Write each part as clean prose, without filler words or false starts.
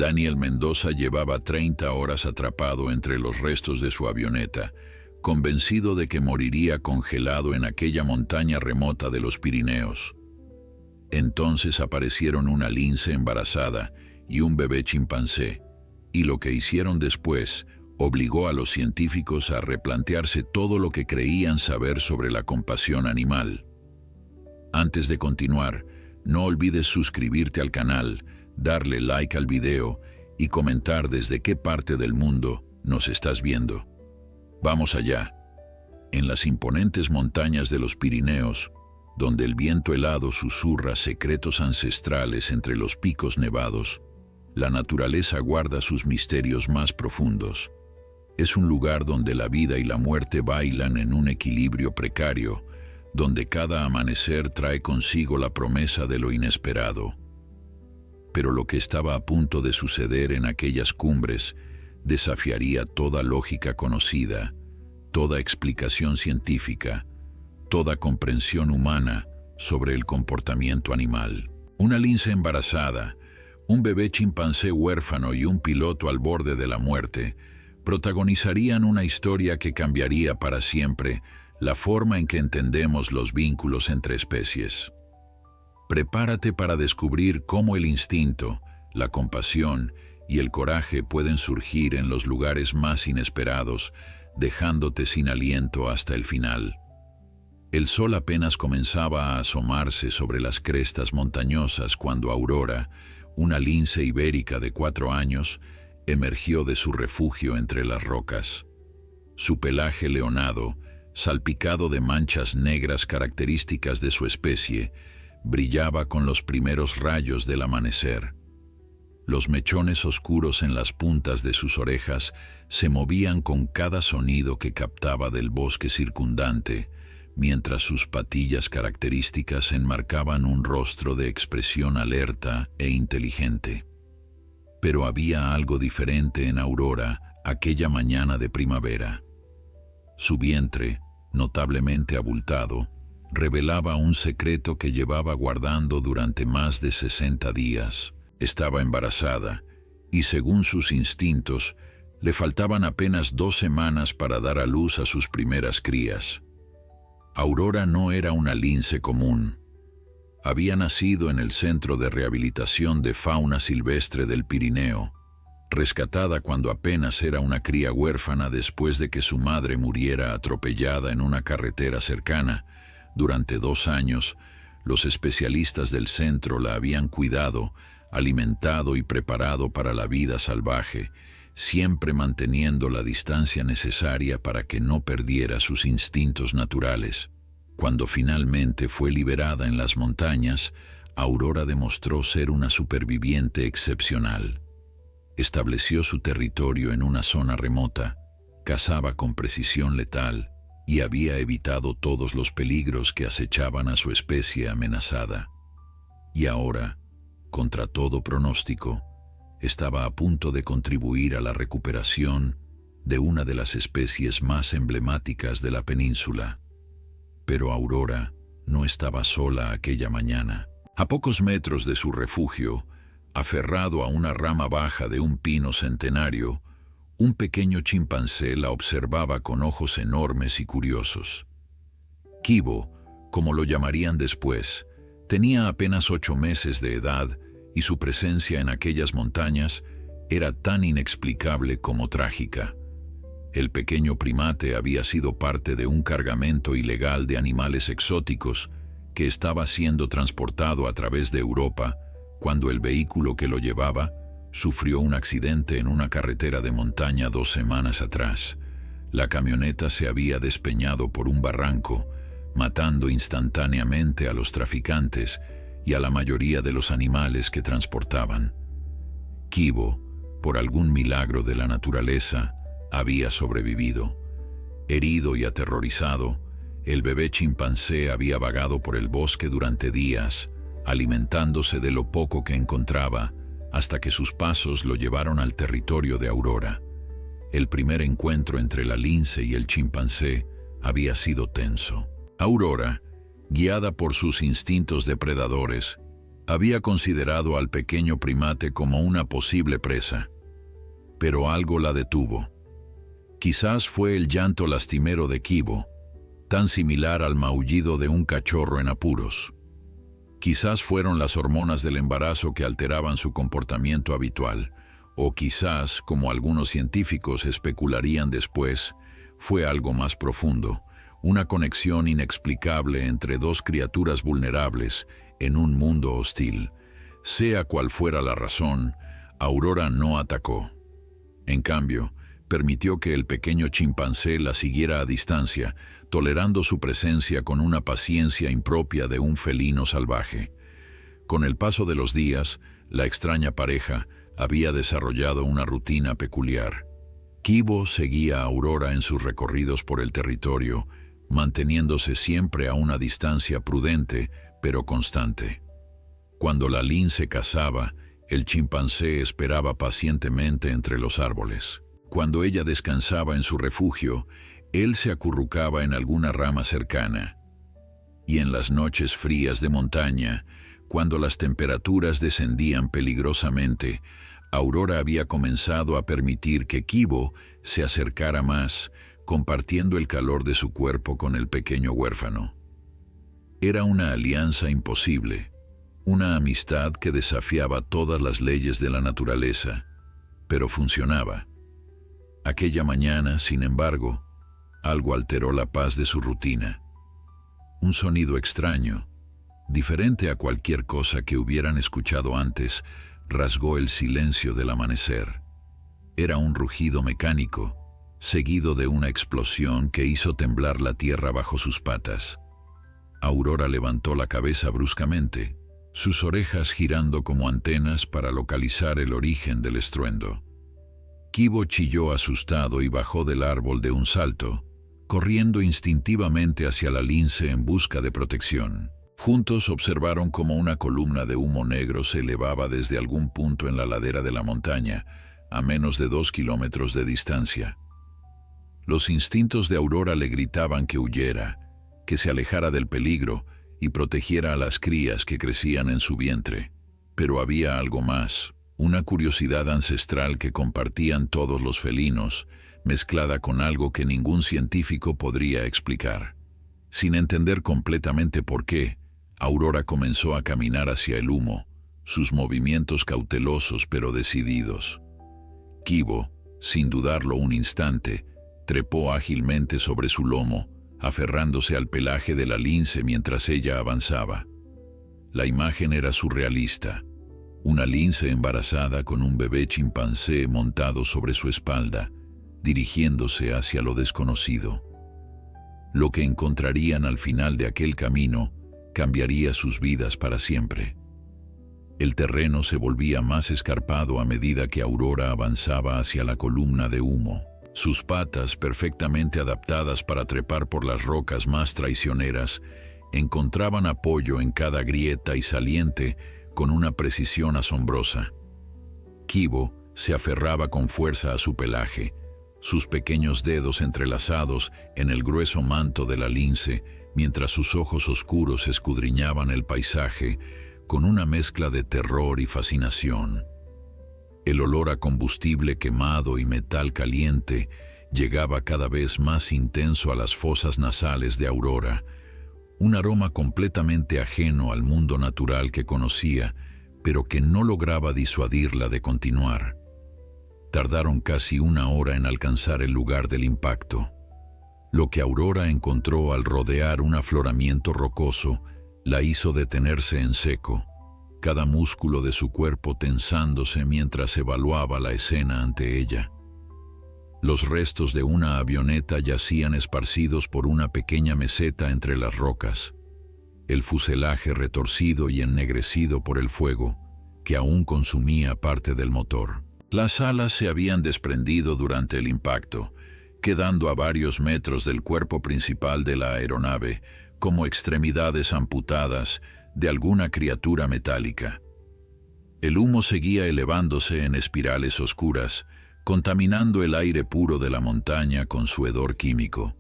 Daniel Mendoza llevaba 30 horas atrapado entre los restos de su avioneta, convencido de que moriría congelado en aquella montaña remota de los Pirineos. Entonces aparecieron una lince embarazada y un bebé chimpancé, y lo que hicieron después obligó a los científicos a replantearse todo lo que creían saber sobre la compasión animal. Antes de continuar, no olvides suscribirte al canal, darle like al video y comentar desde qué parte del mundo nos estás viendo. Vamos allá. En las imponentes montañas de los Pirineos, donde el viento helado susurra secretos ancestrales entre los picos nevados, la naturaleza guarda sus misterios más profundos. Es un lugar donde la vida y la muerte bailan en un equilibrio precario, donde cada amanecer trae consigo la promesa de lo inesperado. Pero lo que estaba a punto de suceder en aquellas cumbres desafiaría toda lógica conocida, toda explicación científica, toda comprensión humana sobre el comportamiento animal. Una lince embarazada, un bebé chimpancé huérfano y un piloto al borde de la muerte protagonizarían una historia que cambiaría para siempre la forma en que entendemos los vínculos entre especies. Prepárate para descubrir cómo el instinto, la compasión y el coraje pueden surgir en los lugares más inesperados, dejándote sin aliento hasta el final. El sol apenas comenzaba a asomarse sobre las crestas montañosas cuando Aurora, una lince ibérica de 4 años, emergió de su refugio entre las rocas. Su pelaje leonado, salpicado de manchas negras características de su especie, brillaba con los primeros rayos del amanecer. Los mechones oscuros en las puntas de sus orejas se movían con cada sonido que captaba del bosque circundante, mientras sus patillas características enmarcaban un rostro de expresión alerta e inteligente. Pero había algo diferente en Aurora aquella mañana de primavera. Su vientre, notablemente abultado, revelaba un secreto que llevaba guardando durante más de 60 días. Estaba embarazada y, según sus instintos, le faltaban apenas 2 semanas para dar a luz a sus primeras crías. Aurora no era una lince común. Había nacido en el Centro de Rehabilitación de Fauna Silvestre del Pirineo, rescatada cuando apenas era una cría huérfana después de que su madre muriera atropellada en una carretera cercana. Durante 2 años, los especialistas del centro la habían cuidado, alimentado y preparado para la vida salvaje, siempre manteniendo la distancia necesaria para que no perdiera sus instintos naturales. Cuando finalmente fue liberada en las montañas, Aurora demostró ser una superviviente excepcional. Estableció su territorio en una zona remota, cazaba con precisión letal y había evitado todos los peligros que acechaban a su especie amenazada. Y ahora, contra todo pronóstico, estaba a punto de contribuir a la recuperación de una de las especies más emblemáticas de la península. Pero Aurora no estaba sola aquella mañana. A pocos metros de su refugio, aferrado a una rama baja de un pino centenario, un pequeño chimpancé la observaba con ojos enormes y curiosos. Kibo, como lo llamarían después, tenía apenas 8 meses de edad y su presencia en aquellas montañas era tan inexplicable como trágica. El pequeño primate había sido parte de un cargamento ilegal de animales exóticos que estaba siendo transportado a través de Europa cuando el vehículo que lo llevaba sufrió un accidente en una carretera de montaña 2 semanas atrás. La camioneta se había despeñado por un barranco, matando instantáneamente a los traficantes y a la mayoría de los animales que transportaban. Kibo, por algún milagro de la naturaleza, había sobrevivido. Herido y aterrorizado, el bebé chimpancé había vagado por el bosque durante días, alimentándose de lo poco que encontraba, hasta que sus pasos lo llevaron al territorio de Aurora. El primer encuentro entre la lince y el chimpancé había sido tenso. Aurora, guiada por sus instintos depredadores, Había considerado al pequeño primate como una posible presa, pero algo la detuvo. Quizás fue el llanto lastimero de Kibo, tan similar al maullido de un cachorro en apuros. Quizás fueron las hormonas del embarazo que alteraban su comportamiento habitual, o quizás, como algunos científicos especularían después, fue algo más profundo, una conexión inexplicable entre dos criaturas vulnerables en un mundo hostil. Sea cual fuera la razón, Aurora no atacó. En cambio, permitió que el pequeño chimpancé la siguiera a distancia, tolerando su presencia con una paciencia impropia de un felino salvaje. Con el paso de los días, la extraña pareja había desarrollado una rutina peculiar. Kibo seguía a Aurora en sus recorridos por el territorio, manteniéndose siempre a una distancia prudente, pero constante. Cuando la lince cazaba, el chimpancé esperaba pacientemente entre los árboles. Cuando ella descansaba en su refugio, él se acurrucaba en alguna rama cercana. Y en las noches frías de montaña, cuando las temperaturas descendían peligrosamente, Aurora había comenzado a permitir que Kibo se acercara más, compartiendo el calor de su cuerpo con el pequeño huérfano. Era una alianza imposible, una amistad que desafiaba todas las leyes de la naturaleza, pero funcionaba. Aquella mañana, sin embargo, algo alteró la paz de su rutina. Un sonido extraño, diferente a cualquier cosa que hubieran escuchado antes, rasgó el silencio del amanecer. Era un rugido mecánico, seguido de una explosión que hizo temblar la tierra bajo sus patas. Aurora levantó la cabeza bruscamente, sus orejas girando como antenas para localizar el origen del estruendo. Kibo chilló asustado y bajó del árbol de un salto, corriendo instintivamente hacia la lince en busca de protección. Juntos observaron cómo una columna de humo negro se elevaba desde algún punto en la ladera de la montaña, a menos de 2 kilómetros de distancia. Los instintos de Aurora le gritaban que huyera, que se alejara del peligro y protegiera a las crías que crecían en su vientre. Pero había algo más, una curiosidad ancestral que compartían todos los felinos, mezclada con algo que ningún científico podría explicar. Sin entender completamente por qué, Aurora comenzó a caminar hacia el humo, sus movimientos cautelosos pero decididos. Kibo, sin dudarlo un instante, trepó ágilmente sobre su lomo, aferrándose al pelaje de la lince mientras ella avanzaba. La imagen era surrealista. Una lince embarazada con un bebé chimpancé montado sobre su espalda, dirigiéndose hacia lo desconocido. Lo que encontrarían al final de aquel camino cambiaría sus vidas para siempre. El terreno se volvía más escarpado a medida que Aurora avanzaba hacia la columna de humo. Sus patas, perfectamente adaptadas para trepar por las rocas más traicioneras, encontraban apoyo en cada grieta y saliente con una precisión asombrosa. Kibo se aferraba con fuerza a su pelaje, sus pequeños dedos entrelazados en el grueso manto de la lince, mientras sus ojos oscuros escudriñaban el paisaje con una mezcla de terror y fascinación. El olor a combustible quemado y metal caliente llegaba cada vez más intenso a las fosas nasales de Aurora, un aroma completamente ajeno al mundo natural que conocía, pero que no lograba disuadirla de continuar. Tardaron casi 1 hora en alcanzar el lugar del impacto. Lo que Aurora encontró al rodear un afloramiento rocoso la hizo detenerse en seco, cada músculo de su cuerpo tensándose mientras evaluaba la escena ante ella. Los restos de una avioneta yacían esparcidos por una pequeña meseta entre las rocas, el fuselaje retorcido y ennegrecido por el fuego, que aún consumía parte del motor. Las alas se habían desprendido durante el impacto, quedando a varios metros del cuerpo principal de la aeronave, como extremidades amputadas de alguna criatura metálica. El humo seguía elevándose en espirales oscuras, contaminando el aire puro de la montaña con su hedor químico.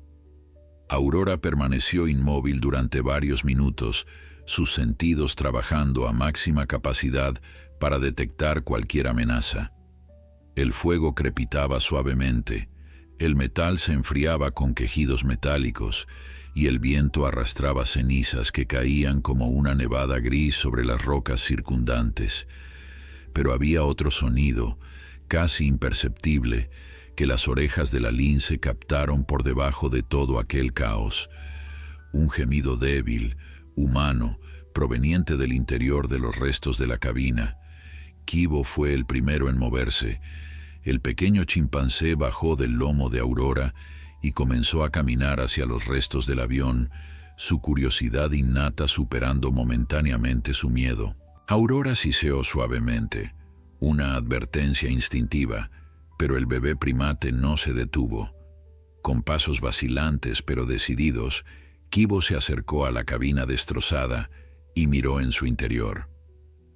Aurora permaneció inmóvil durante varios minutos, sus sentidos trabajando a máxima capacidad para detectar cualquier amenaza. El fuego crepitaba suavemente, el metal se enfriaba con quejidos metálicos y el viento arrastraba cenizas que caían como una nevada gris sobre las rocas circundantes. Pero había otro sonido, casi imperceptible, que las orejas de la lince captaron por debajo de todo aquel caos. Un gemido débil, humano, proveniente del interior de los restos de la cabina. Kibo fue el primero en moverse. El pequeño chimpancé bajó del lomo de Aurora y comenzó a caminar hacia los restos del avión, su curiosidad innata superando momentáneamente su miedo. Aurora siseó suavemente, una advertencia instintiva, pero el bebé primate no se detuvo. Con pasos vacilantes pero decididos, Kibo se acercó a la cabina destrozada y miró en su interior.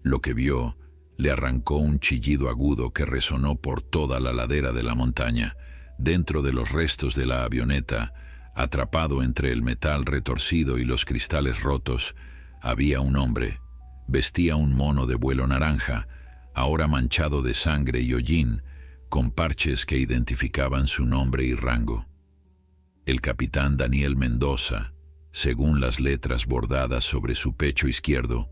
Lo que vio le arrancó un chillido agudo que resonó por toda la ladera de la montaña. Dentro de los restos de la avioneta, atrapado entre el metal retorcido y los cristales rotos, había un hombre. Vestía un mono de vuelo naranja, ahora manchado de sangre y hollín, con parches que identificaban su nombre y rango. El capitán Daniel Mendoza, según las letras bordadas sobre su pecho izquierdo,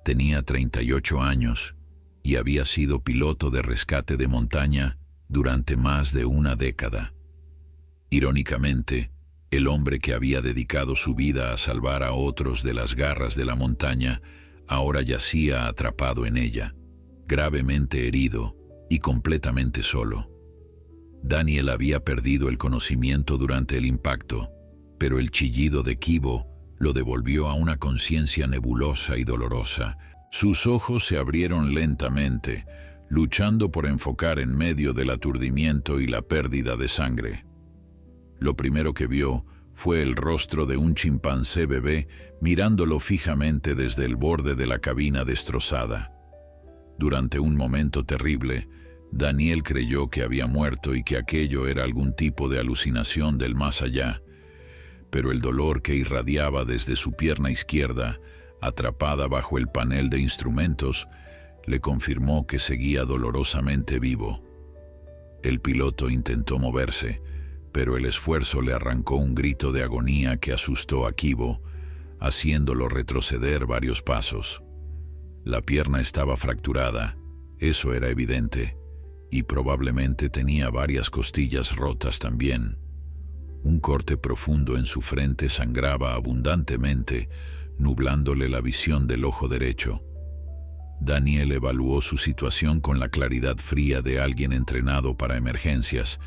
tenía 38 años y había sido piloto de rescate de montaña durante más de una década. Irónicamente, el hombre que había dedicado su vida a salvar a otros de las garras de la montaña ahora yacía atrapado en ella, gravemente herido y completamente solo. Daniel había perdido el conocimiento durante el impacto, pero el chillido de Kibo lo devolvió a una conciencia nebulosa y dolorosa. Sus ojos se abrieron lentamente, luchando por enfocar en medio del aturdimiento y la pérdida de sangre. Lo primero que vio fue el rostro de un chimpancé bebé mirándolo fijamente desde el borde de la cabina destrozada. Durante un momento terrible, Daniel creyó que había muerto y que aquello era algún tipo de alucinación del más allá, pero el dolor que irradiaba desde su pierna izquierda, atrapada bajo el panel de instrumentos, le confirmó que seguía dolorosamente vivo. El piloto intentó moverse, pero el esfuerzo le arrancó un grito de agonía que asustó a Kibo, haciéndolo retroceder varios pasos. La pierna estaba fracturada, eso era evidente, y probablemente tenía varias costillas rotas también. Un corte profundo en su frente sangraba abundantemente, nublándole la visión del ojo derecho. Daniel evaluó su situación con la claridad fría de alguien entrenado para emergencias,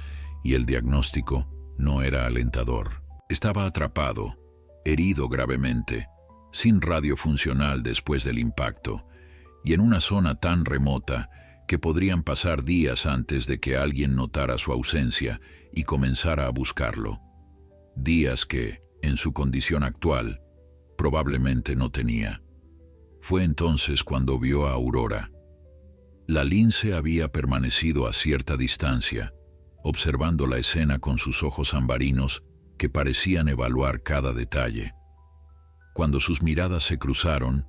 y el diagnóstico no era alentador. Estaba atrapado, herido gravemente, sin radio funcional después del impacto, y en una zona tan remota que podrían pasar días antes de que alguien notara su ausencia y comenzara a buscarlo. Días que, en su condición actual, probablemente no tenía. Fue entonces cuando vio a Aurora. La lince había permanecido a cierta distancia, observando la escena con sus ojos ambarinos que parecían evaluar cada detalle. Cuando sus miradas se cruzaron,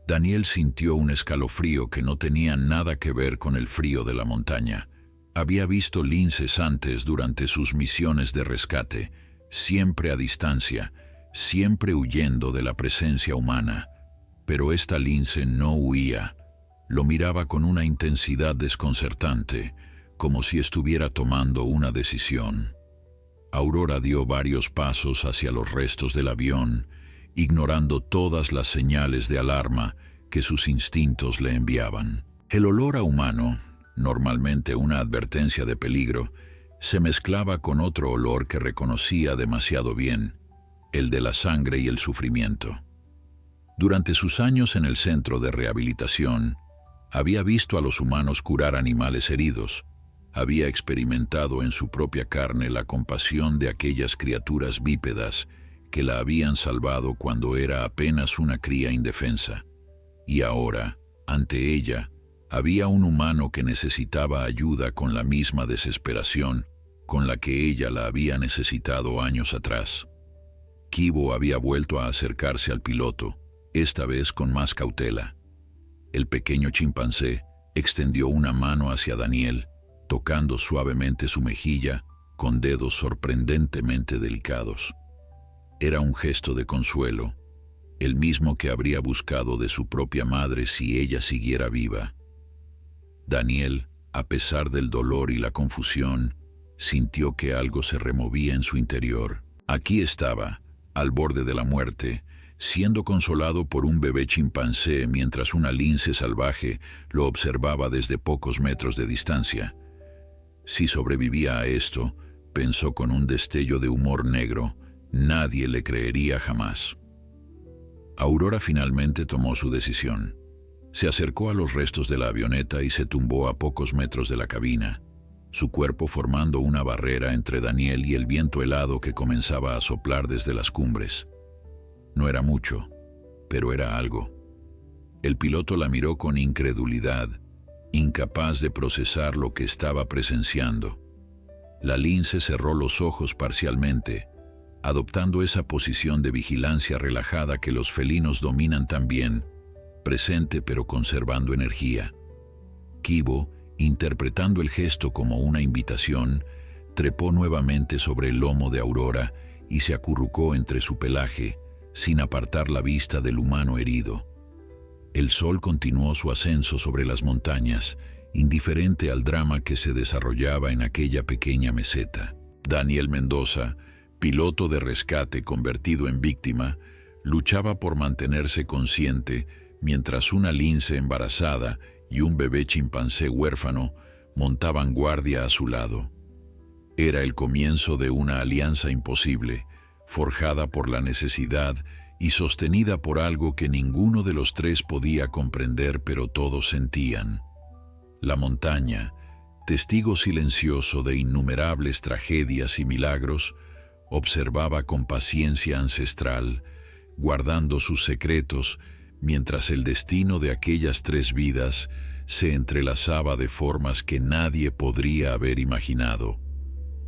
Daniel sintió un escalofrío que no tenía nada que ver con el frío de la montaña. Había visto linces antes durante sus misiones de rescate, siempre a distancia, siempre huyendo de la presencia humana. Pero esta lince no huía. Lo miraba con una intensidad desconcertante, como si estuviera tomando una decisión. Aurora dio varios pasos hacia los restos del avión, ignorando todas las señales de alarma que sus instintos le enviaban. El olor a humano, normalmente una advertencia de peligro, se mezclaba con otro olor que reconocía demasiado bien, el de la sangre y el sufrimiento. Durante sus años en el centro de rehabilitación, había visto a los humanos curar animales heridos, había experimentado en su propia carne la compasión de aquellas criaturas bípedas que la habían salvado cuando era apenas una cría indefensa. Y ahora, ante ella, había un humano que necesitaba ayuda con la misma desesperación con la que ella la había necesitado años atrás. Kibo había vuelto a acercarse al piloto, esta vez con más cautela. El pequeño chimpancé extendió una mano hacia Daniel, tocando suavemente su mejilla con dedos sorprendentemente delicados. Era un gesto de consuelo, el mismo que habría buscado de su propia madre si ella siguiera viva. Daniel, a pesar del dolor y la confusión, sintió que algo se removía en su interior. Aquí estaba, al borde de la muerte, siendo consolado por un bebé chimpancé mientras una lince salvaje lo observaba desde pocos metros de distancia. Si sobrevivía a esto, pensó con un destello de humor negro, nadie le creería jamás. Aurora finalmente tomó su decisión. Se acercó a los restos de la avioneta y se tumbó a pocos metros de la cabina, su cuerpo formando una barrera entre Daniel y el viento helado que comenzaba a soplar desde las cumbres. No era mucho, pero era algo. El piloto la miró con incredulidad, incapaz de procesar lo que estaba presenciando. La lince cerró los ojos parcialmente, adoptando esa posición de vigilancia relajada que los felinos dominan también, presente pero conservando energía. Kibo, interpretando el gesto como una invitación, trepó nuevamente sobre el lomo de Aurora y se acurrucó entre su pelaje, sin apartar la vista del humano herido. El sol continuó su ascenso sobre las montañas, indiferente al drama que se desarrollaba en aquella pequeña meseta. Daniel Mendoza, piloto de rescate convertido en víctima, luchaba por mantenerse consciente mientras una lince embarazada y un bebé chimpancé huérfano montaban guardia a su lado. Era el comienzo de una alianza imposible, forjada por la necesidad y sostenida por algo que ninguno de los tres podía comprender, pero todos sentían. La montaña, testigo silencioso de innumerables tragedias y milagros, observaba con paciencia ancestral, guardando sus secretos, mientras el destino de aquellas tres vidas se entrelazaba de formas que nadie podría haber imaginado.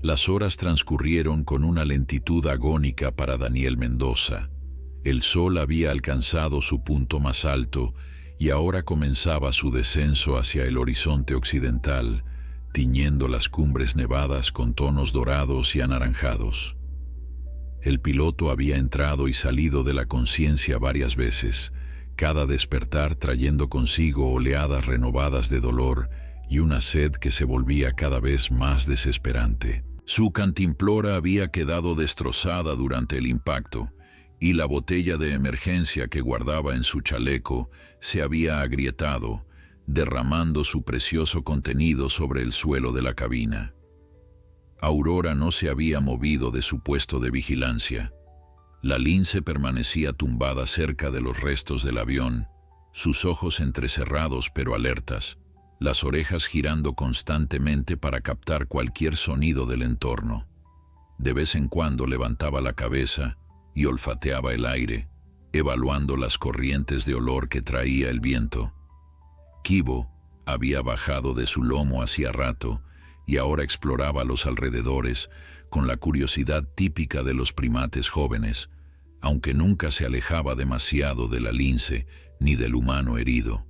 Las horas transcurrieron con una lentitud agónica para Daniel Mendoza. El sol había alcanzado su punto más alto y ahora comenzaba su descenso hacia el horizonte occidental, tiñendo las cumbres nevadas con tonos dorados y anaranjados. El piloto había entrado y salido de la conciencia varias veces, cada despertar trayendo consigo oleadas renovadas de dolor y una sed que se volvía cada vez más desesperante. Su cantimplora había quedado destrozada durante el impacto, y la botella de emergencia que guardaba en su chaleco se había agrietado, derramando su precioso contenido sobre el suelo de la cabina. Aurora no se había movido de su puesto de vigilancia. La lince permanecía tumbada cerca de los restos del avión, sus ojos entrecerrados pero alertas, las orejas girando constantemente para captar cualquier sonido del entorno. De vez en cuando levantaba la cabeza y olfateaba el aire, evaluando las corrientes de olor que traía el viento. Kibo había bajado de su lomo hacía rato y ahora exploraba los alrededores con la curiosidad típica de los primates jóvenes, aunque nunca se alejaba demasiado de la lince ni del humano herido.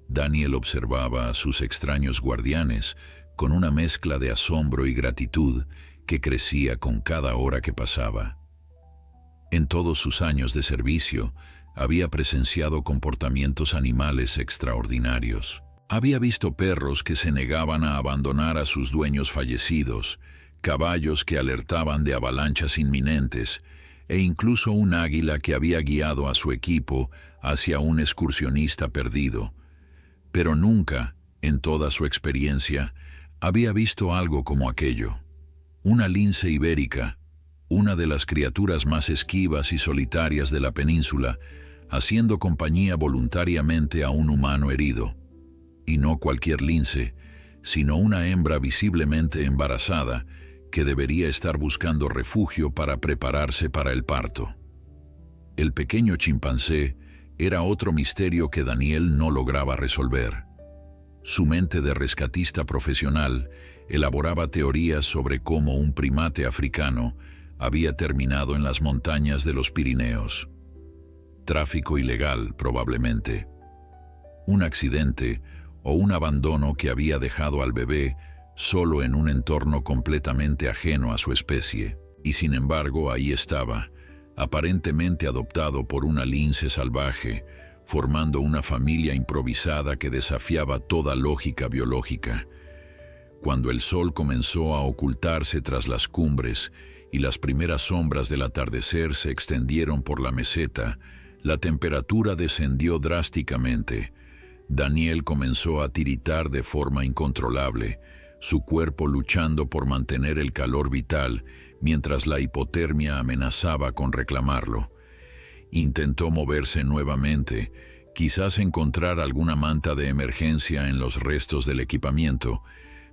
Daniel observaba a sus extraños guardianes con una mezcla de asombro y gratitud que crecía con cada hora que pasaba. En todos sus años de servicio, había presenciado comportamientos animales extraordinarios. Había visto perros que se negaban a abandonar a sus dueños fallecidos, caballos que alertaban de avalanchas inminentes, e incluso un águila que había guiado a su equipo hacia un excursionista perdido. Pero nunca, en toda su experiencia, había visto algo como aquello. Una lince ibérica, una de las criaturas más esquivas y solitarias de la península, haciendo compañía voluntariamente a un humano herido. Y no cualquier lince, sino una hembra visiblemente embarazada, que debería estar buscando refugio para prepararse para el parto. El pequeño chimpancé era otro misterio que Daniel no lograba resolver. Su mente de rescatista profesional elaboraba teorías sobre cómo un primate africano había terminado en las montañas de los Pirineos. Tráfico ilegal, probablemente. Un accidente o un abandono que había dejado al bebé solo en un entorno completamente ajeno a su especie. Y sin embargo, ahí estaba, aparentemente adoptado por una lince salvaje, formando una familia improvisada que desafiaba toda lógica biológica. Cuando el sol comenzó a ocultarse tras las cumbres y las primeras sombras del atardecer se extendieron por la meseta, la temperatura descendió drásticamente. Daniel comenzó a tiritar de forma incontrolable, su cuerpo luchando por mantener el calor vital, mientras la hipotermia amenazaba con reclamarlo. Intentó moverse nuevamente, quizás encontrar alguna manta de emergencia en los restos del equipamiento,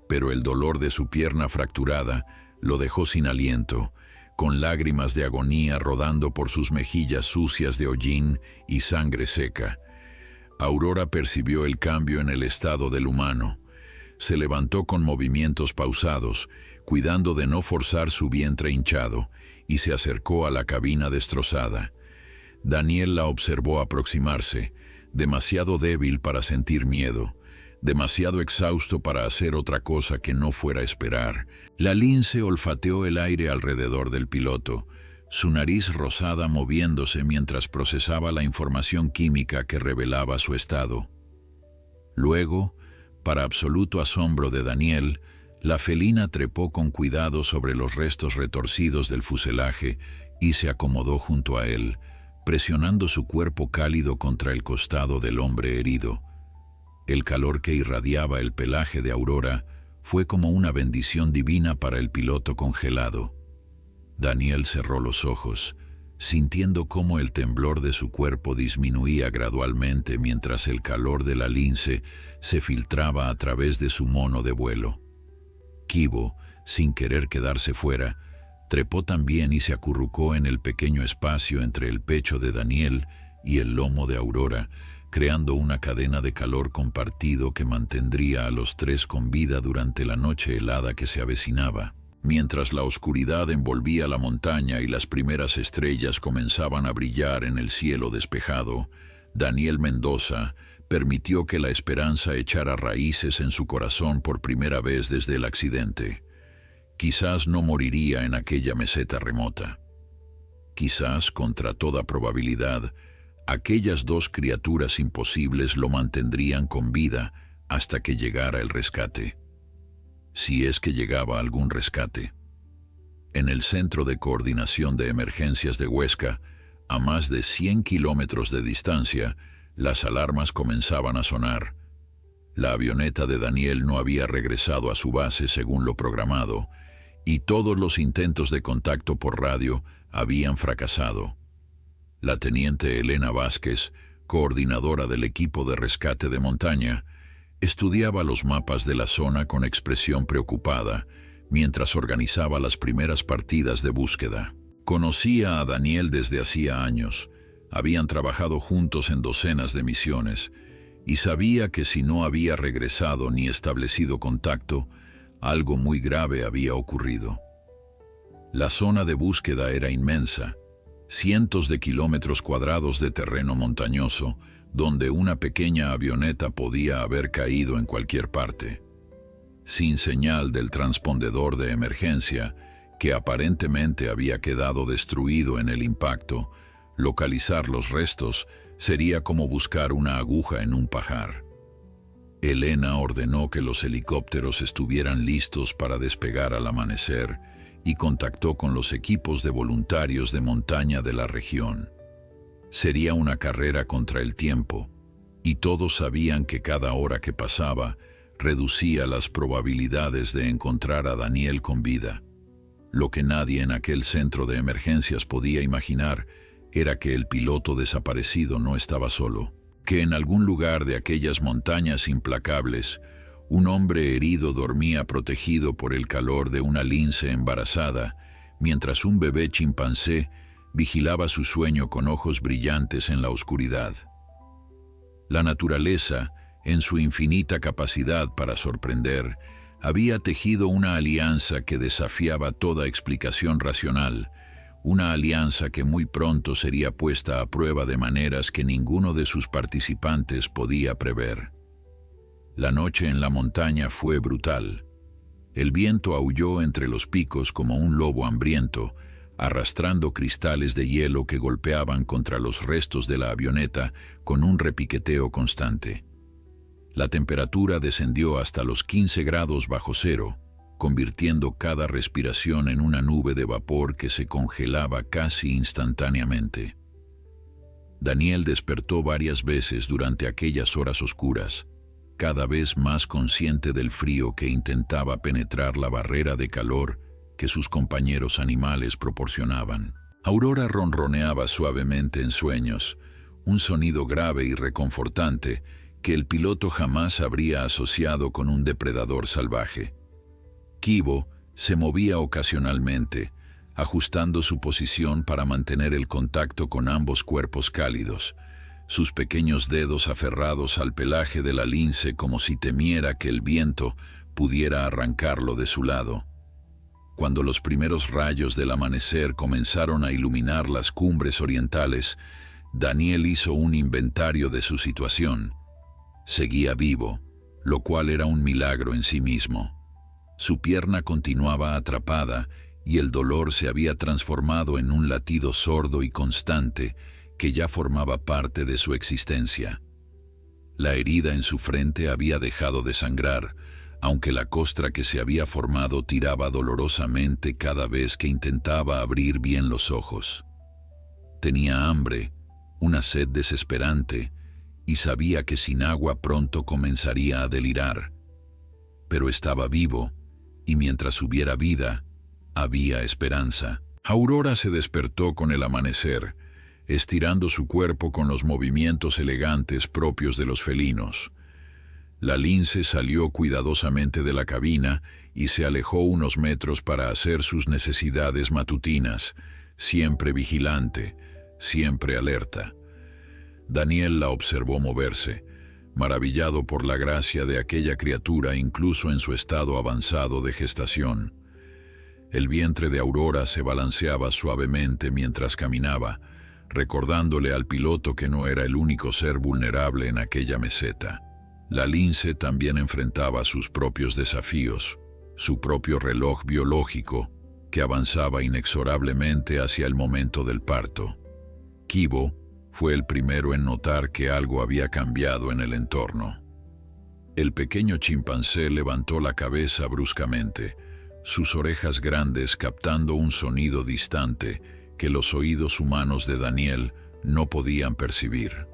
pero el dolor de su pierna fracturada lo dejó sin aliento, con lágrimas de agonía rodando por sus mejillas sucias de hollín y sangre seca. Aurora percibió el cambio en el estado del humano. Se levantó con movimientos pausados, cuidando de no forzar su vientre hinchado, y se acercó a la cabina destrozada. Daniel la observó aproximarse, demasiado débil para sentir miedo, demasiado exhausto para hacer otra cosa que no fuera esperar. La lince olfateó el aire alrededor del piloto, su nariz rosada moviéndose mientras procesaba la información química que revelaba su estado. Luego, para absoluto asombro de Daniel, la felina trepó con cuidado sobre los restos retorcidos del fuselaje y se acomodó junto a él, presionando su cuerpo cálido contra el costado del hombre herido. El calor que irradiaba el pelaje de Aurora fue como una bendición divina para el piloto congelado. Daniel cerró los ojos, sintiendo cómo el temblor de su cuerpo disminuía gradualmente mientras el calor de la lince se filtraba a través de su mono de vuelo. Kibo, sin querer quedarse fuera, trepó también y se acurrucó en el pequeño espacio entre el pecho de Daniel y el lomo de Aurora, creando una cadena de calor compartido que mantendría a los tres con vida durante la noche helada que se avecinaba. Mientras la oscuridad envolvía la montaña y las primeras estrellas comenzaban a brillar en el cielo despejado, Daniel Mendoza permitió que la esperanza echara raíces en su corazón por primera vez desde el accidente. Quizás no moriría en aquella meseta remota. Quizás, contra toda probabilidad, aquellas dos criaturas imposibles lo mantendrían con vida hasta que llegara el rescate. Si es que llegaba algún rescate. En el Centro de Coordinación de Emergencias de Huesca, a más de 100 kilómetros de distancia, las alarmas comenzaban a sonar. La avioneta de Daniel no había regresado a su base según lo programado, y todos los intentos de contacto por radio habían fracasado. La teniente Elena Vázquez, coordinadora del equipo de rescate de montaña, estudiaba los mapas de la zona con expresión preocupada mientras organizaba las primeras partidas de búsqueda. Conocía a Daniel desde hacía años, habían trabajado juntos en docenas de misiones, y sabía que si no había regresado ni establecido contacto, algo muy grave había ocurrido. La zona de búsqueda era inmensa, cientos de kilómetros cuadrados de terreno montañoso, donde una pequeña avioneta podía haber caído en cualquier parte. Sin señal del transpondedor de emergencia, que aparentemente había quedado destruido en el impacto, localizar los restos sería como buscar una aguja en un pajar. Elena ordenó que los helicópteros estuvieran listos para despegar al amanecer y contactó con los equipos de voluntarios de montaña de la región. Sería una carrera contra el tiempo, y todos sabían que cada hora que pasaba reducía las probabilidades de encontrar a Daniel con vida. Lo que nadie en aquel centro de emergencias podía imaginar era que el piloto desaparecido no estaba solo, que en algún lugar de aquellas montañas implacables, un hombre herido dormía protegido por el calor de una lince embarazada, mientras un bebé chimpancé vigilaba su sueño con ojos brillantes en la oscuridad. La naturaleza, en su infinita capacidad para sorprender, había tejido una alianza que desafiaba toda explicación racional, una alianza que muy pronto sería puesta a prueba de maneras que ninguno de sus participantes podía prever. La noche en la montaña fue brutal. El viento aulló entre los picos como un lobo hambriento, arrastrando cristales de hielo que golpeaban contra los restos de la avioneta con un repiqueteo constante. La temperatura descendió hasta los 15 grados bajo cero, convirtiendo cada respiración en una nube de vapor que se congelaba casi instantáneamente. Daniel despertó varias veces durante aquellas horas oscuras, cada vez más consciente del frío que intentaba penetrar la barrera de calor que sus compañeros animales proporcionaban. Aurora ronroneaba suavemente en sueños, un sonido grave y reconfortante que el piloto jamás habría asociado con un depredador salvaje. Kibo se movía ocasionalmente, ajustando su posición para mantener el contacto con ambos cuerpos cálidos, sus pequeños dedos aferrados al pelaje de la lince como si temiera que el viento pudiera arrancarlo de su lado. Cuando los primeros rayos del amanecer comenzaron a iluminar las cumbres orientales, Daniel hizo un inventario de su situación. Seguía vivo, lo cual era un milagro en sí mismo. Su pierna continuaba atrapada y el dolor se había transformado en un latido sordo y constante que ya formaba parte de su existencia. La herida en su frente había dejado de sangrar, aunque la costra que se había formado tiraba dolorosamente cada vez que intentaba abrir bien los ojos. Tenía hambre, una sed desesperante, y sabía que sin agua pronto comenzaría a delirar. Pero estaba vivo, y mientras hubiera vida, había esperanza. Aurora se despertó con el amanecer, estirando su cuerpo con los movimientos elegantes propios de los felinos. La lince salió cuidadosamente de la cabina y se alejó unos metros para hacer sus necesidades matutinas, siempre vigilante, siempre alerta. Daniel la observó moverse, maravillado por la gracia de aquella criatura incluso en su estado avanzado de gestación. El vientre de Aurora se balanceaba suavemente mientras caminaba, recordándole al piloto que no era el único ser vulnerable en aquella meseta. La lince también enfrentaba sus propios desafíos, su propio reloj biológico, que avanzaba inexorablemente hacia el momento del parto. Kibo fue el primero en notar que algo había cambiado en el entorno. El pequeño chimpancé levantó la cabeza bruscamente, sus orejas grandes captando un sonido distante que los oídos humanos de Daniel no podían percibir.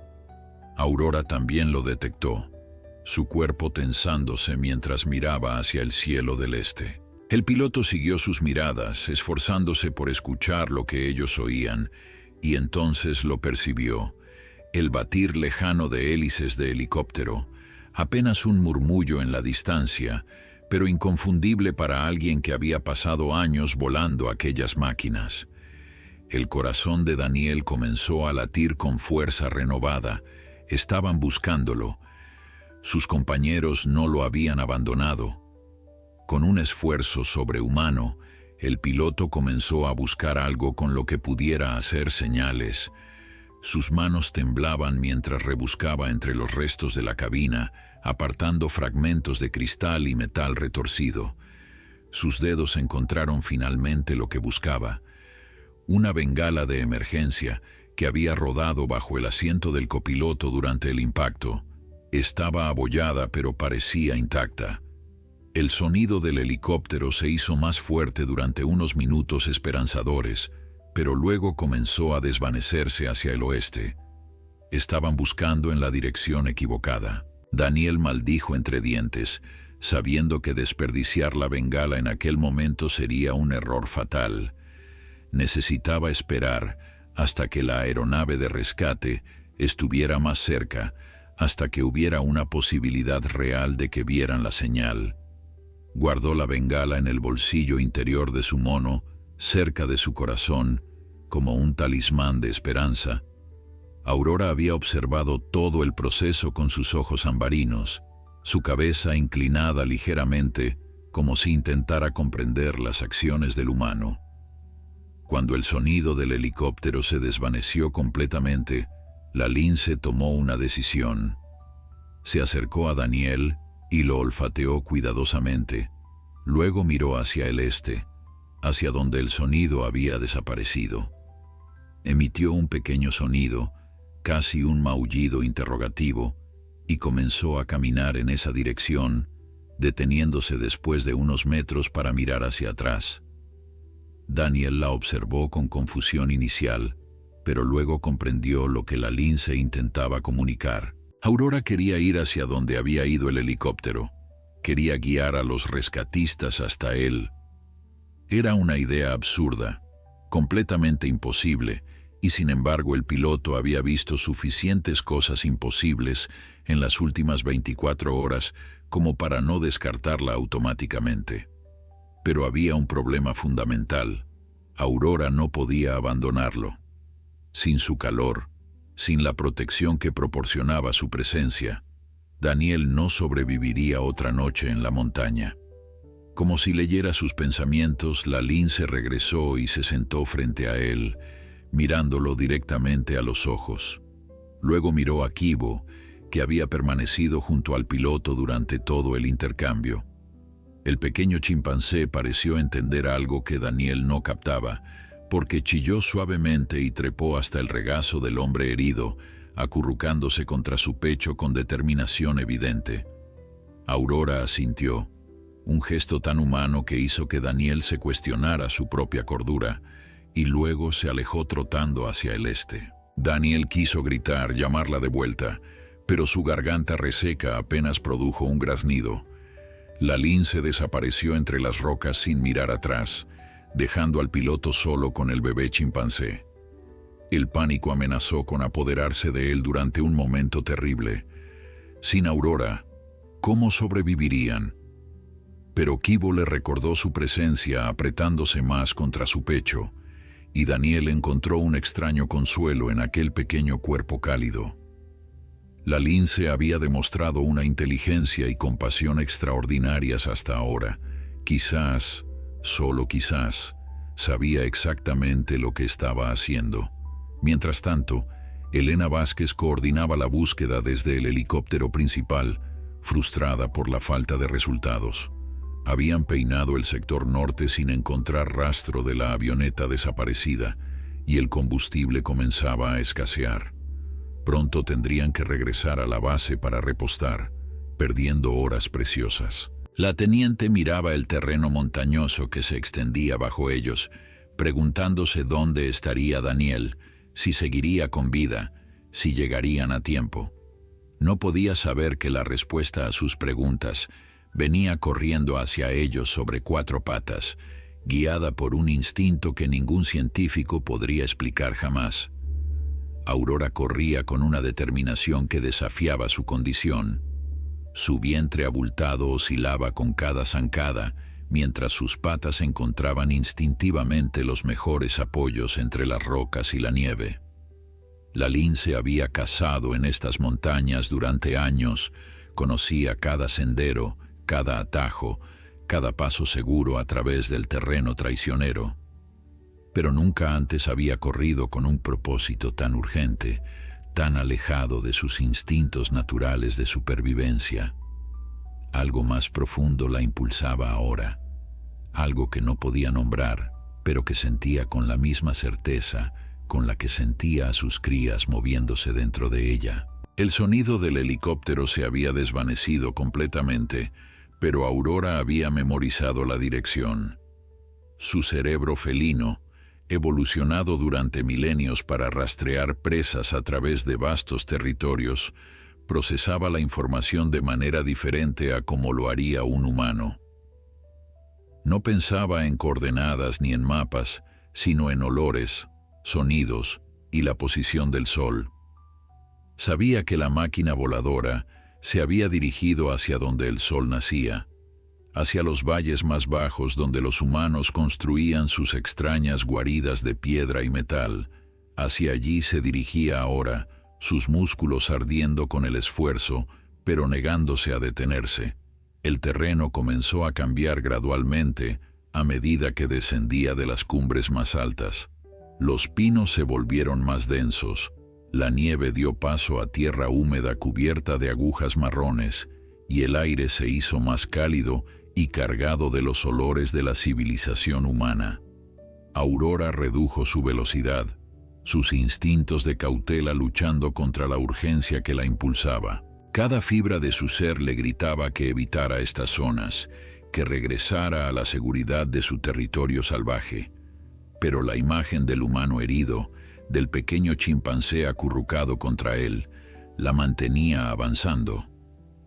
Aurora también lo detectó, su cuerpo tensándose mientras miraba hacia el cielo del este. El piloto siguió sus miradas, esforzándose por escuchar lo que ellos oían, y entonces lo percibió, el batir lejano de hélices de helicóptero, apenas un murmullo en la distancia, pero inconfundible para alguien que había pasado años volando aquellas máquinas. El corazón de Daniel comenzó a latir con fuerza renovada. Estaban buscándolo. Sus compañeros no lo habían abandonado. Con un esfuerzo sobrehumano, el piloto comenzó a buscar algo con lo que pudiera hacer señales. Sus manos temblaban mientras rebuscaba entre los restos de la cabina, apartando fragmentos de cristal y metal retorcido. Sus dedos encontraron finalmente lo que buscaba: una bengala de emergencia que había rodado bajo el asiento del copiloto durante el impacto. Estaba abollada, pero parecía intacta. El sonido del helicóptero se hizo más fuerte durante unos minutos esperanzadores, pero luego comenzó a desvanecerse hacia el oeste. Estaban buscando en la dirección equivocada. Daniel maldijo entre dientes, sabiendo que desperdiciar la bengala en aquel momento sería un error fatal. Necesitaba esperar hasta que la aeronave de rescate estuviera más cerca, hasta que hubiera una posibilidad real de que vieran la señal. Guardó la bengala en el bolsillo interior de su mono, cerca de su corazón, como un talismán de esperanza. Aurora había observado todo el proceso con sus ojos ambarinos, su cabeza inclinada ligeramente, como si intentara comprender las acciones del humano. Cuando el sonido del helicóptero se desvaneció completamente, la lince tomó una decisión. Se acercó a Daniel y lo olfateó cuidadosamente. Luego miró hacia el este, hacia donde el sonido había desaparecido. Emitió un pequeño sonido, casi un maullido interrogativo, y comenzó a caminar en esa dirección, deteniéndose después de unos metros para mirar hacia atrás. Daniel la observó con confusión inicial, pero luego comprendió lo que la lince intentaba comunicar. Aurora quería ir hacia donde había ido el helicóptero. Quería guiar a los rescatistas hasta él. Era una idea absurda, completamente imposible, y sin embargo el piloto había visto suficientes cosas imposibles en las últimas 24 horas como para no descartarla automáticamente. Pero había un problema fundamental. Aurora no podía abandonarlo. Sin su calor, sin la protección que proporcionaba su presencia, Daniel no sobreviviría otra noche en la montaña. Como si leyera sus pensamientos, la lince regresó y se sentó frente a él, mirándolo directamente a los ojos. Luego miró a Kibo, que había permanecido junto al piloto durante todo el intercambio. El pequeño chimpancé pareció entender algo que Daniel no captaba, porque chilló suavemente y trepó hasta el regazo del hombre herido, acurrucándose contra su pecho con determinación evidente. Aurora asintió, un gesto tan humano que hizo que Daniel se cuestionara su propia cordura, y luego se alejó trotando hacia el este. Daniel quiso gritar, llamarla de vuelta, pero su garganta reseca apenas produjo un graznido. La lince desapareció entre las rocas sin mirar atrás, dejando al piloto solo con el bebé chimpancé. El pánico amenazó con apoderarse de él durante un momento terrible. Sin Aurora, ¿cómo sobrevivirían? Pero Kibo le recordó su presencia apretándose más contra su pecho, y Daniel encontró un extraño consuelo en aquel pequeño cuerpo cálido. La lince había demostrado una inteligencia y compasión extraordinarias hasta ahora. Quizás, solo quizás, sabía exactamente lo que estaba haciendo. Mientras tanto, Elena Vázquez coordinaba la búsqueda desde el helicóptero principal, frustrada por la falta de resultados. Habían peinado el sector norte sin encontrar rastro de la avioneta desaparecida, y el combustible comenzaba a escasear. Pronto tendrían que regresar a la base para repostar, perdiendo horas preciosas. La teniente miraba el terreno montañoso que se extendía bajo ellos, preguntándose dónde estaría Daniel, si seguiría con vida, si llegarían a tiempo. No podía saber que la respuesta a sus preguntas venía corriendo hacia ellos sobre 4 patas, guiada por un instinto que ningún científico podría explicar jamás. Aurora corría con una determinación que desafiaba su condición. Su vientre abultado oscilaba con cada zancada, mientras sus patas encontraban instintivamente los mejores apoyos entre las rocas y la nieve. La lince había cazado en estas montañas durante años, conocía cada sendero, cada atajo, cada paso seguro a través del terreno traicionero. Pero nunca antes había corrido con un propósito tan urgente, tan alejado de sus instintos naturales de supervivencia. Algo más profundo la impulsaba ahora, algo que no podía nombrar, pero que sentía con la misma certeza con la que sentía a sus crías moviéndose dentro de ella. El sonido del helicóptero se había desvanecido completamente, pero Aurora había memorizado la dirección. Su cerebro felino, evolucionado durante milenios para rastrear presas a través de vastos territorios, procesaba la información de manera diferente a como lo haría un humano. No pensaba en coordenadas ni en mapas, sino en olores, sonidos y la posición del sol. Sabía que la máquina voladora se había dirigido hacia donde el sol nacía, hacia los valles más bajos donde los humanos construían sus extrañas guaridas de piedra y metal. Hacia allí se dirigía ahora, sus músculos ardiendo con el esfuerzo, pero negándose a detenerse. El terreno comenzó a cambiar gradualmente, A medida que descendía de las cumbres más altas, los pinos se volvieron más densos, la nieve dio paso a tierra húmeda cubierta de agujas marrones, y el aire se hizo más cálido y cargado de los olores de la civilización humana. Aurora redujo su velocidad, sus instintos de cautela luchando contra la urgencia que la impulsaba. Cada fibra de su ser le gritaba que evitara estas zonas, que regresara a la seguridad de su territorio salvaje. Pero la imagen del humano herido, del pequeño chimpancé acurrucado contra él, la mantenía avanzando.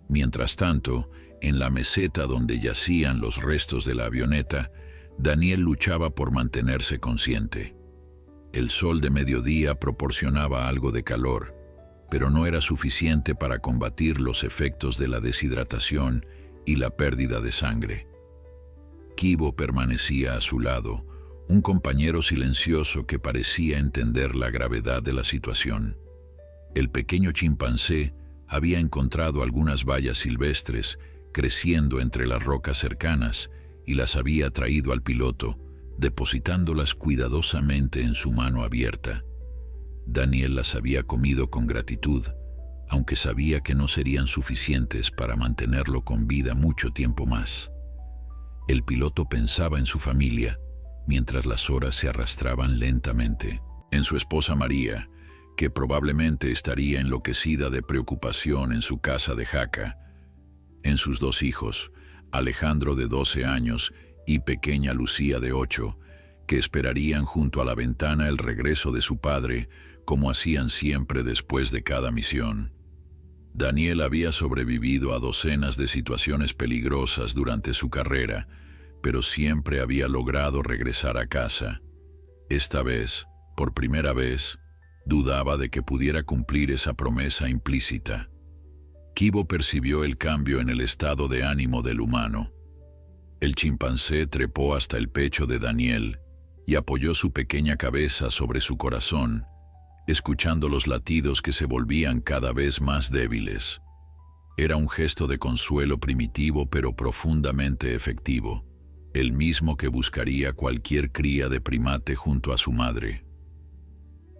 Mientras tanto, en la meseta donde yacían los restos de la avioneta, Daniel luchaba por mantenerse consciente. El sol de mediodía proporcionaba algo de calor, pero no era suficiente para combatir los efectos de la deshidratación y la pérdida de sangre. Kibo permanecía a su lado, un compañero silencioso que parecía entender la gravedad de la situación. El pequeño chimpancé había encontrado algunas bayas silvestres creciendo entre las rocas cercanas y las había traído al piloto, depositándolas cuidadosamente en su mano abierta. Daniel las había comido con gratitud, aunque sabía que no serían suficientes para mantenerlo con vida mucho tiempo más. El piloto pensaba en su familia, mientras las horas se arrastraban lentamente, en su esposa María, que probablemente estaría enloquecida de preocupación en su casa de Jaca, en sus dos hijos, Alejandro de 12 años y pequeña Lucía de 8, que esperarían junto a la ventana el regreso de su padre, como hacían siempre después de cada misión. Daniel había sobrevivido a docenas de situaciones peligrosas durante su carrera, pero siempre había logrado regresar a casa. Esta vez, por primera vez, dudaba de que pudiera cumplir esa promesa implícita. Kibo percibió el cambio en el estado de ánimo del humano. El chimpancé trepó hasta el pecho de Daniel y apoyó su pequeña cabeza sobre su corazón, escuchando los latidos que se volvían cada vez más débiles. Era un gesto de consuelo primitivo pero profundamente efectivo, el mismo que buscaría cualquier cría de primate junto a su madre.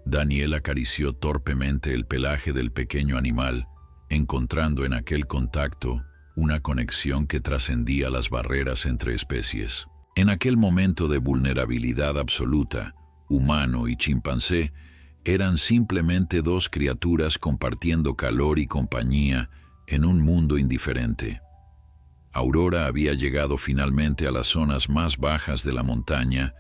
Daniel acarició torpemente el pelaje del pequeño animal, encontrando en aquel contacto una conexión que trascendía las barreras entre especies. En aquel momento de vulnerabilidad absoluta, humano y chimpancé eran simplemente dos criaturas compartiendo calor y compañía en un mundo indiferente. Aurora había llegado finalmente a las zonas más bajas de la montaña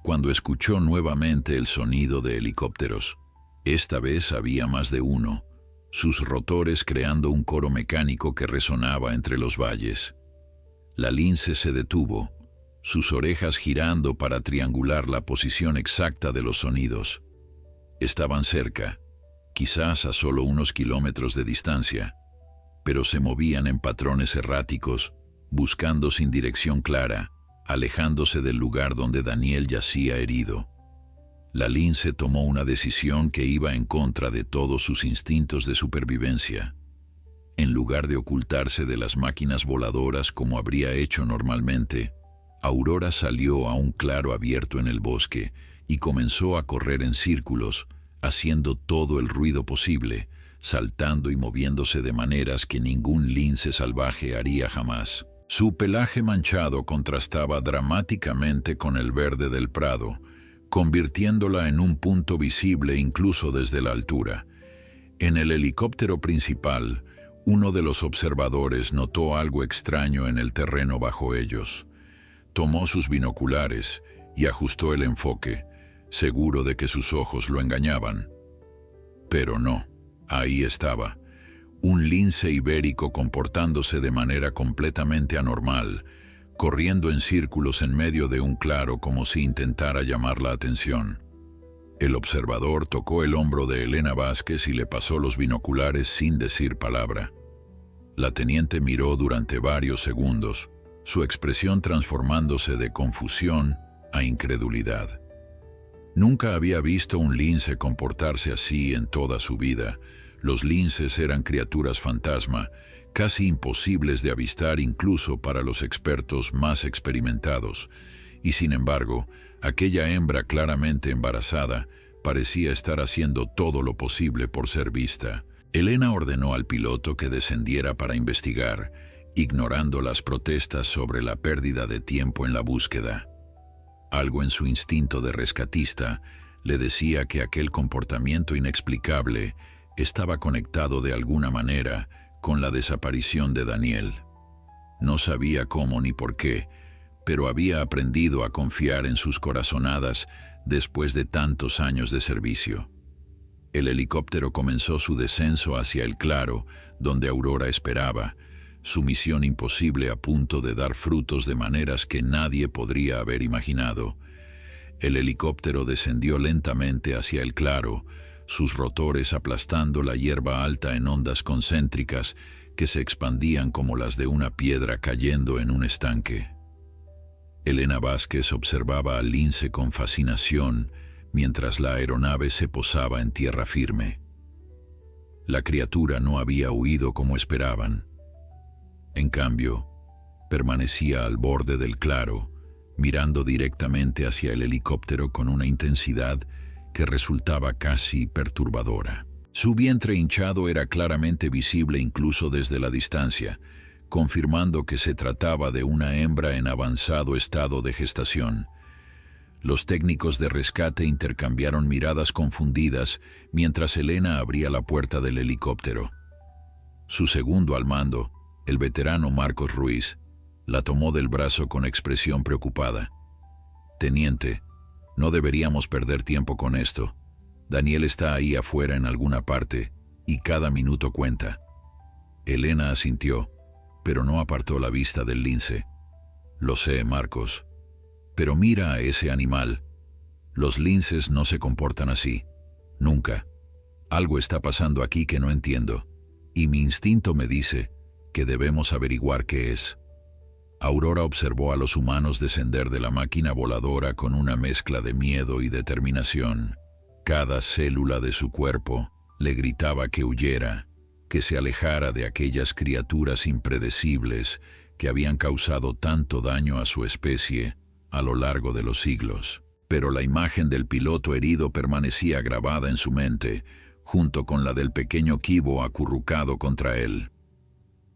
cuando escuchó nuevamente el sonido de helicópteros. Esta vez había más de uno, sus rotores creando un coro mecánico que resonaba entre los valles. La lince se detuvo, sus orejas girando para triangular la posición exacta de los sonidos. Estaban cerca, quizás a solo unos kilómetros de distancia, pero se movían en patrones erráticos, buscando sin dirección clara, alejándose del lugar donde Daniel yacía herido. La lince tomó una decisión que iba en contra de todos sus instintos de supervivencia. En lugar de ocultarse de las máquinas voladoras como habría hecho normalmente, Aurora salió a un claro abierto en el bosque y comenzó a correr en círculos, haciendo todo el ruido posible, saltando y moviéndose de maneras que ningún lince salvaje haría jamás. Su pelaje manchado contrastaba dramáticamente con el verde del prado, convirtiéndola en un punto visible incluso desde la altura. En el helicóptero principal, uno de los observadores notó algo extraño en el terreno bajo ellos. Tomó sus binoculares y ajustó el enfoque, seguro de que sus ojos lo engañaban. Pero no, ahí estaba, un lince ibérico comportándose de manera completamente anormal, corriendo en círculos en medio de un claro como si intentara llamar la atención. El observador tocó el hombro de Elena Vázquez y le pasó los binoculares sin decir palabra. La teniente miró durante varios segundos, su expresión transformándose de confusión a incredulidad. Nunca había visto un lince comportarse así en toda su vida. Los linces eran criaturas fantasma, casi imposibles de avistar incluso para los expertos más experimentados, y sin embargo, aquella hembra claramente embarazada parecía estar haciendo todo lo posible por ser vista. Elena ordenó al piloto que descendiera para investigar, ignorando las protestas sobre la pérdida de tiempo en la búsqueda. Algo en su instinto de rescatista le decía que aquel comportamiento inexplicable estaba conectado de alguna manera con la desaparición de Daniel. No sabía cómo ni por qué, pero había aprendido a confiar en sus corazonadas después de tantos años de servicio. El helicóptero comenzó su descenso hacia el claro, donde Aurora esperaba, su misión imposible a punto de dar frutos de maneras que nadie podría haber imaginado. El helicóptero descendió lentamente hacia el claro, sus rotores aplastando la hierba alta en ondas concéntricas que se expandían como las de una piedra cayendo en un estanque. Elena Vázquez observaba al lince con fascinación mientras la aeronave se posaba en tierra firme. La criatura no había huido como esperaban. En cambio, permanecía al borde del claro, mirando directamente hacia el helicóptero con una intensidad que resultaba casi perturbadora. Su vientre hinchado era claramente visible incluso desde la distancia, confirmando que se trataba de una hembra en avanzado estado de gestación. Los técnicos de rescate intercambiaron miradas confundidas mientras Elena abría la puerta del helicóptero. Su segundo al mando, el veterano Marcos Ruiz, la tomó del brazo con expresión preocupada. «Teniente, no deberíamos perder tiempo con esto. Daniel está ahí afuera en alguna parte, y cada minuto cuenta». Elena asintió, pero no apartó la vista del lince. «Lo sé, Marcos. Pero mira a ese animal. Los linces no se comportan así. Nunca. Algo está pasando aquí que no entiendo, y mi instinto me dice que debemos averiguar qué es». Aurora observó a los humanos descender de la máquina voladora con una mezcla de miedo y determinación. Cada célula de su cuerpo le gritaba que huyera, que se alejara de aquellas criaturas impredecibles que habían causado tanto daño a su especie a lo largo de los siglos. Pero la imagen del piloto herido permanecía grabada en su mente, junto con la del pequeño Kibo acurrucado contra él.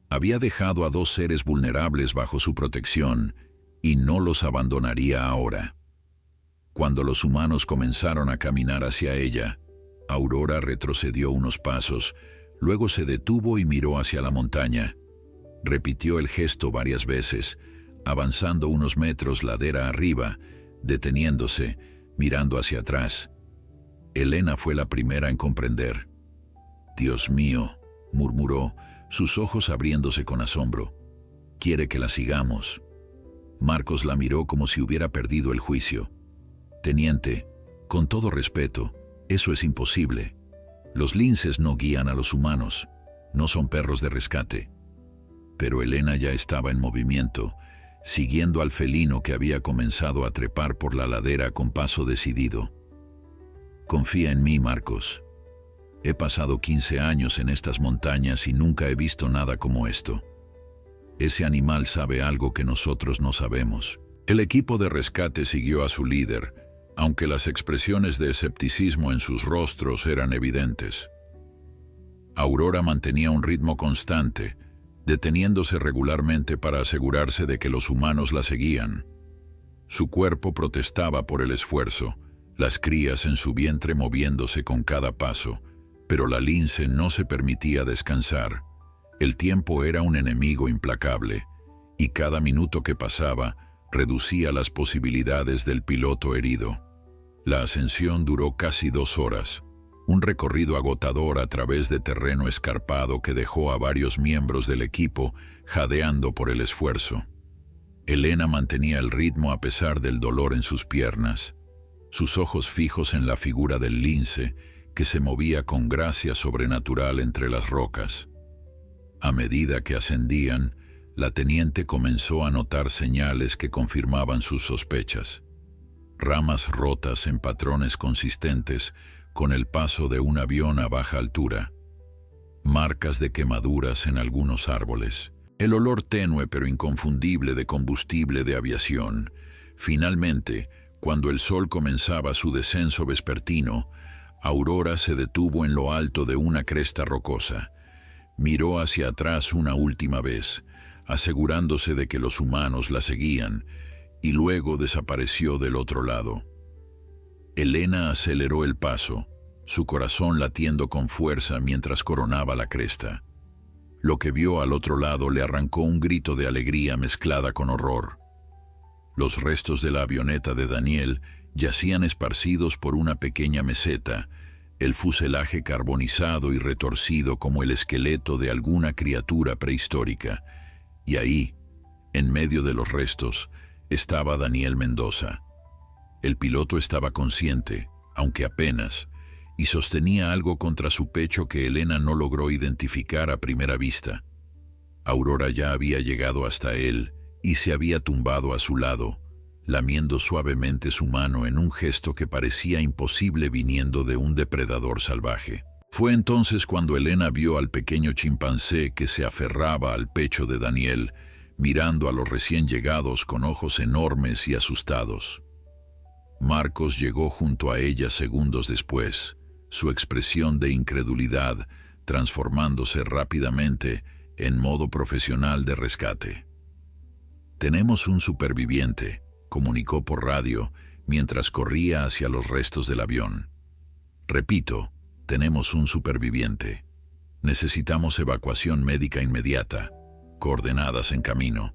Había dejado a dos seres vulnerables bajo su protección y no los abandonaría ahora. Cuando los humanos comenzaron a caminar hacia ella, Aurora retrocedió unos pasos, luego se detuvo y miró hacia la montaña. Repitió el gesto varias veces, avanzando unos metros ladera arriba, deteniéndose, mirando hacia atrás. Elena fue la primera en comprender. «Dios mío», murmuró, sus ojos abriéndose con asombro. «Quiere que la sigamos». Marcos la miró como si hubiera perdido el juicio. «Teniente, con todo respeto, eso es imposible. Los linces no guían a los humanos, no son perros de rescate». Pero Elena ya estaba en movimiento, siguiendo al felino que había comenzado a trepar por la ladera con paso decidido. «Confía en mí, Marcos. He pasado 15 años en estas montañas y nunca he visto nada como esto. Ese animal sabe algo que nosotros no sabemos». El equipo de rescate siguió a su líder, aunque las expresiones de escepticismo en sus rostros eran evidentes. Aurora mantenía un ritmo constante, deteniéndose regularmente para asegurarse de que los humanos la seguían. Su cuerpo protestaba por el esfuerzo, las crías en su vientre moviéndose con cada paso, pero la lince no se permitía descansar. El tiempo era un enemigo implacable, y cada minuto que pasaba reducía las posibilidades del piloto herido. La ascensión duró casi 2 horas, un recorrido agotador a través de terreno escarpado que dejó a varios miembros del equipo jadeando por el esfuerzo. Elena mantenía el ritmo a pesar del dolor en sus piernas, sus ojos fijos en la figura del lince, que se movía con gracia sobrenatural entre las rocas. A medida que ascendían, la teniente comenzó a notar señales que confirmaban sus sospechas. Ramas rotas en patrones consistentes con el paso de un avión a baja altura. Marcas de quemaduras en algunos árboles. El olor tenue pero inconfundible de combustible de aviación, Finalmente, cuando el sol comenzaba su descenso vespertino, Aurora se detuvo en lo alto de una cresta rocosa. Miró hacia atrás una última vez, asegurándose de que los humanos la seguían, y luego desapareció del otro lado. Elena aceleró el paso, su corazón latiendo con fuerza mientras coronaba la cresta. Lo que vio al otro lado le arrancó un grito de alegría mezclada con horror. Los restos de la avioneta de Daniel yacían esparcidos por una pequeña meseta, el fuselaje carbonizado y retorcido como el esqueleto de alguna criatura prehistórica. Y ahí, en medio de los restos, estaba Daniel Mendoza. El piloto estaba consciente, aunque apenas, y sostenía algo contra su pecho que Elena no logró identificar a primera vista. Aurora ya había llegado hasta él y se había tumbado a su lado, lamiendo suavemente su mano en un gesto que parecía imposible viniendo de un depredador salvaje. Fue entonces cuando Elena vio al pequeño chimpancé que se aferraba al pecho de Daniel, mirando a los recién llegados con ojos enormes y asustados. Marcos llegó junto a ella segundos después, su expresión de incredulidad transformándose rápidamente en modo profesional de rescate. «Tenemos un superviviente», comunicó por radio mientras corría hacia los restos del avión. «Repito, tenemos un superviviente. Necesitamos evacuación médica inmediata. Coordenadas en camino».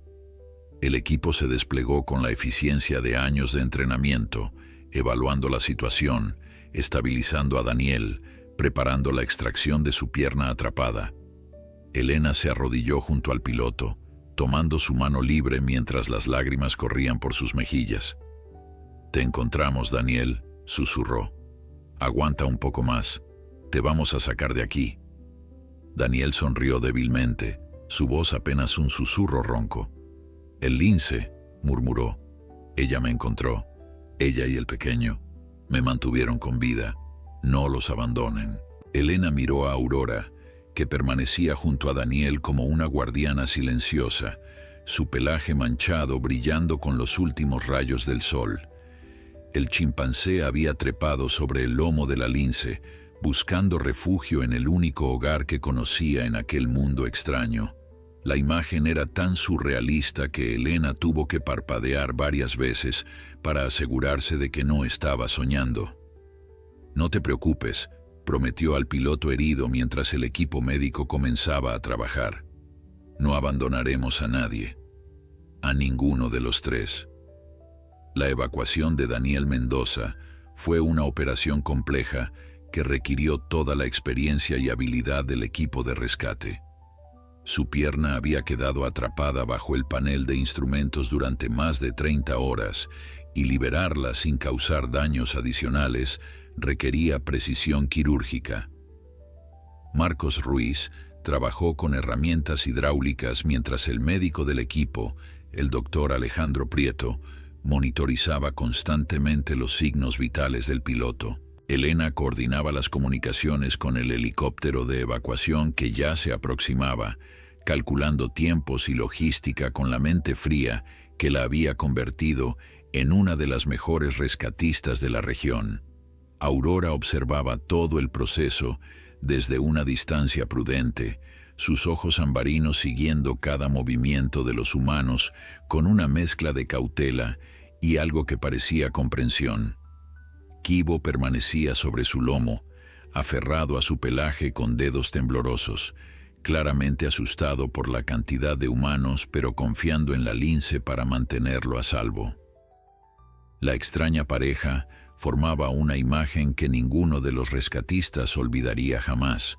El equipo se desplegó con la eficiencia de años de entrenamiento, evaluando la situación, estabilizando a Daniel, preparando la extracción de su pierna atrapada. Elena se arrodilló junto al piloto, tomando su mano libre mientras las lágrimas corrían por sus mejillas. «Te encontramos, Daniel», susurró. «Aguanta un poco más. Te vamos a sacar de aquí». Daniel sonrió débilmente, su voz apenas un susurro ronco. «El lince», murmuró. «Ella me encontró. Ella y el pequeño. Me mantuvieron con vida. No los abandonen». Elena miró a Aurora, que permanecía junto a Daniel como una guardiana silenciosa, su pelaje manchado brillando con los últimos rayos del sol. El chimpancé había trepado sobre el lomo de la lince, buscando refugio en el único hogar que conocía en aquel mundo extraño. La imagen era tan surrealista que Elena tuvo que parpadear varias veces para asegurarse de que no estaba soñando. «No te preocupes», prometió al piloto herido mientras el equipo médico comenzaba a trabajar. «No abandonaremos a nadie. A ninguno de los tres». La evacuación de Daniel Mendoza fue una operación compleja que requirió toda la experiencia y habilidad del equipo de rescate. Su pierna había quedado atrapada bajo el panel de instrumentos durante más de 30 horas y liberarla sin causar daños adicionales requería precisión quirúrgica. Marcos Ruiz trabajó con herramientas hidráulicas mientras el médico del equipo, el doctor Alejandro Prieto, monitorizaba constantemente los signos vitales del piloto. Elena coordinaba las comunicaciones con el helicóptero de evacuación que ya se aproximaba, calculando tiempos y logística con la mente fría que la había convertido en una de las mejores rescatistas de la región. Aurora observaba todo el proceso desde una distancia prudente, sus ojos ambarinos siguiendo cada movimiento de los humanos con una mezcla de cautela y algo que parecía comprensión. Kibo permanecía sobre su lomo, aferrado a su pelaje con dedos temblorosos, claramente asustado por la cantidad de humanos, pero confiando en la lince para mantenerlo a salvo. La extraña pareja formaba una imagen que ninguno de los rescatistas olvidaría jamás,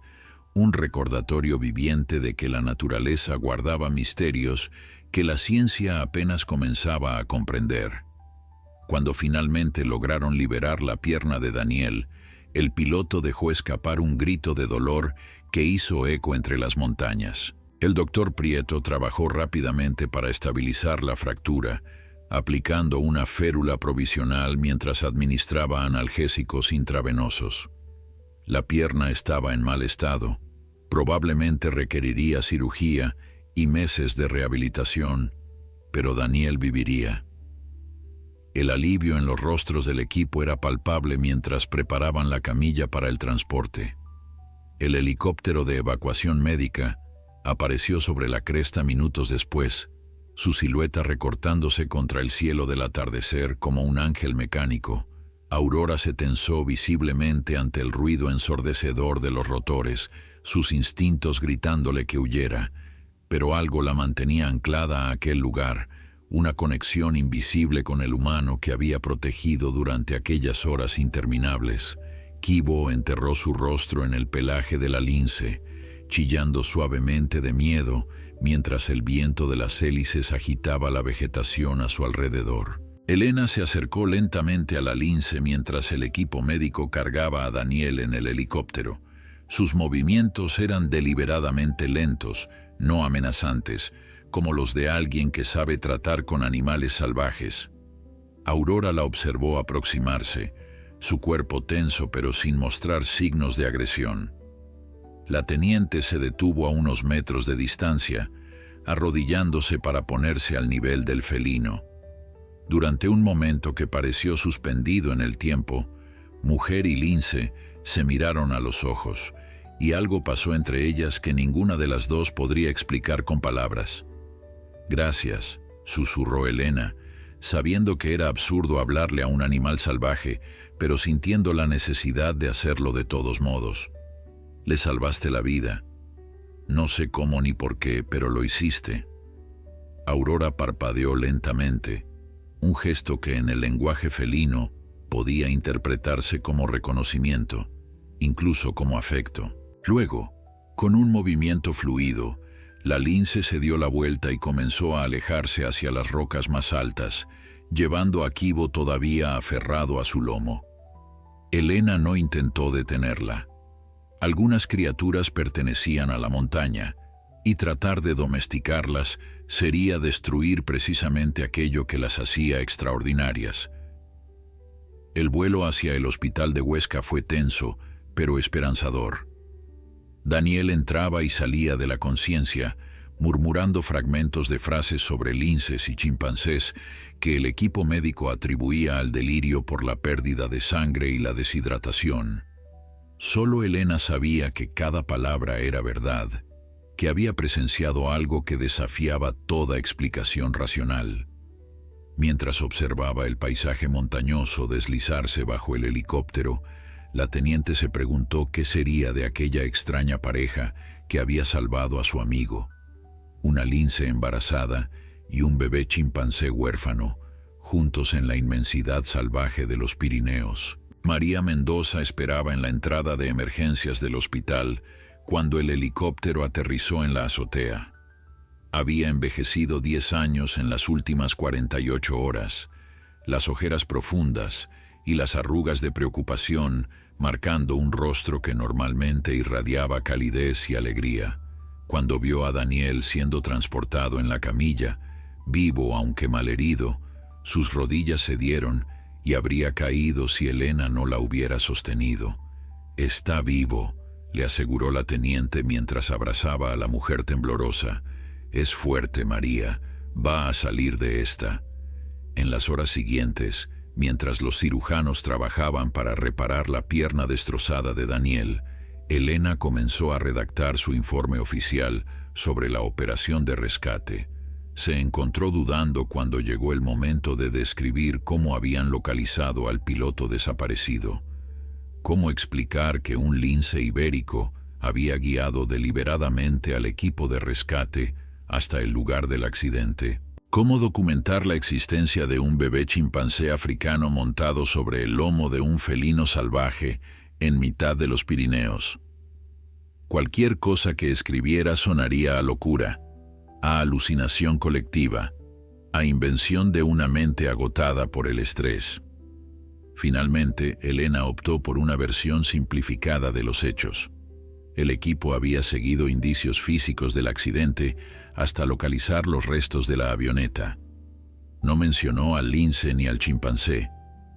un recordatorio viviente de que la naturaleza guardaba misterios que la ciencia apenas comenzaba a comprender. Cuando finalmente lograron liberar la pierna de Daniel, el piloto dejó escapar un grito de dolor que hizo eco entre las montañas. El doctor Prieto trabajó rápidamente para estabilizar la fractura, aplicando una férula provisional mientras administraba analgésicos intravenosos. La pierna estaba en mal estado, probablemente requeriría cirugía y meses de rehabilitación, pero Daniel viviría. El alivio en los rostros del equipo era palpable mientras preparaban la camilla para el transporte. El helicóptero de evacuación médica apareció sobre la cresta minutos después, su silueta recortándose contra el cielo del atardecer como un ángel mecánico. Aurora se tensó visiblemente ante el ruido ensordecedor de los rotores, sus instintos gritándole que huyera, pero algo la mantenía anclada a aquel lugar, una conexión invisible con el humano que había protegido durante aquellas horas interminables. Kibo enterró su rostro en el pelaje de la lince, chillando suavemente de miedo mientras el viento de las hélices agitaba la vegetación a su alrededor. Elena se acercó lentamente a la lince mientras el equipo médico cargaba a Daniel en el helicóptero. Sus movimientos eran deliberadamente lentos, no amenazantes, como los de alguien que sabe tratar con animales salvajes. Aurora la observó aproximarse, su cuerpo tenso pero sin mostrar signos de agresión. La teniente se detuvo a unos metros de distancia, arrodillándose para ponerse al nivel del felino. Durante un momento que pareció suspendido en el tiempo, mujer y lince se miraron a los ojos, y algo pasó entre ellas que ninguna de las dos podría explicar con palabras. «Gracias», susurró Elena, sabiendo que era absurdo hablarle a un animal salvaje, pero sintiendo la necesidad de hacerlo de todos modos. «Le salvaste la vida. No sé cómo ni por qué, pero lo hiciste». Aurora parpadeó lentamente, un gesto que en el lenguaje felino podía interpretarse como reconocimiento, incluso como afecto. Luego, con un movimiento fluido, la lince se dio la vuelta y comenzó a alejarse hacia las rocas más altas, llevando a Kibo todavía aferrado a su lomo. Elena no intentó detenerla. Algunas criaturas pertenecían a la montaña, y tratar de domesticarlas sería destruir precisamente aquello que las hacía extraordinarias. El vuelo hacia el hospital de Huesca fue tenso, pero esperanzador. Daniel entraba y salía de la conciencia, murmurando fragmentos de frases sobre linces y chimpancés que el equipo médico atribuía al delirio por la pérdida de sangre y la deshidratación. Solo Elena sabía que cada palabra era verdad, que había presenciado algo que desafiaba toda explicación racional. Mientras observaba el paisaje montañoso deslizarse bajo el helicóptero, la teniente se preguntó qué sería de aquella extraña pareja que había salvado a su amigo. Una lince embarazada y un bebé chimpancé huérfano, juntos en la inmensidad salvaje de los Pirineos. María Mendoza esperaba en la entrada de emergencias del hospital cuando el helicóptero aterrizó en la azotea. Había envejecido 10 años en las últimas 48 horas, las ojeras profundas y las arrugas de preocupación marcando un rostro que normalmente irradiaba calidez y alegría. Cuando vio a Daniel siendo transportado en la camilla, vivo aunque malherido, sus rodillas cedieron y habría caído si Elena no la hubiera sostenido. «Está vivo», le aseguró la teniente mientras abrazaba a la mujer temblorosa. «Es fuerte, María. Va a salir de esta». En las horas siguientes, mientras los cirujanos trabajaban para reparar la pierna destrozada de Daniel, Elena comenzó a redactar su informe oficial sobre la operación de rescate. Se encontró dudando cuando llegó el momento de describir cómo habían localizado al piloto desaparecido. ¿Cómo explicar que un lince ibérico había guiado deliberadamente al equipo de rescate hasta el lugar del accidente? ¿Cómo documentar la existencia de un bebé chimpancé africano montado sobre el lomo de un felino salvaje en mitad de los Pirineos? Cualquier cosa que escribiera sonaría a locura, a alucinación colectiva, a invención de una mente agotada por el estrés. Finalmente, Elena optó por una versión simplificada de los hechos. El equipo había seguido indicios físicos del accidente hasta localizar los restos de la avioneta. No mencionó al lince ni al chimpancé,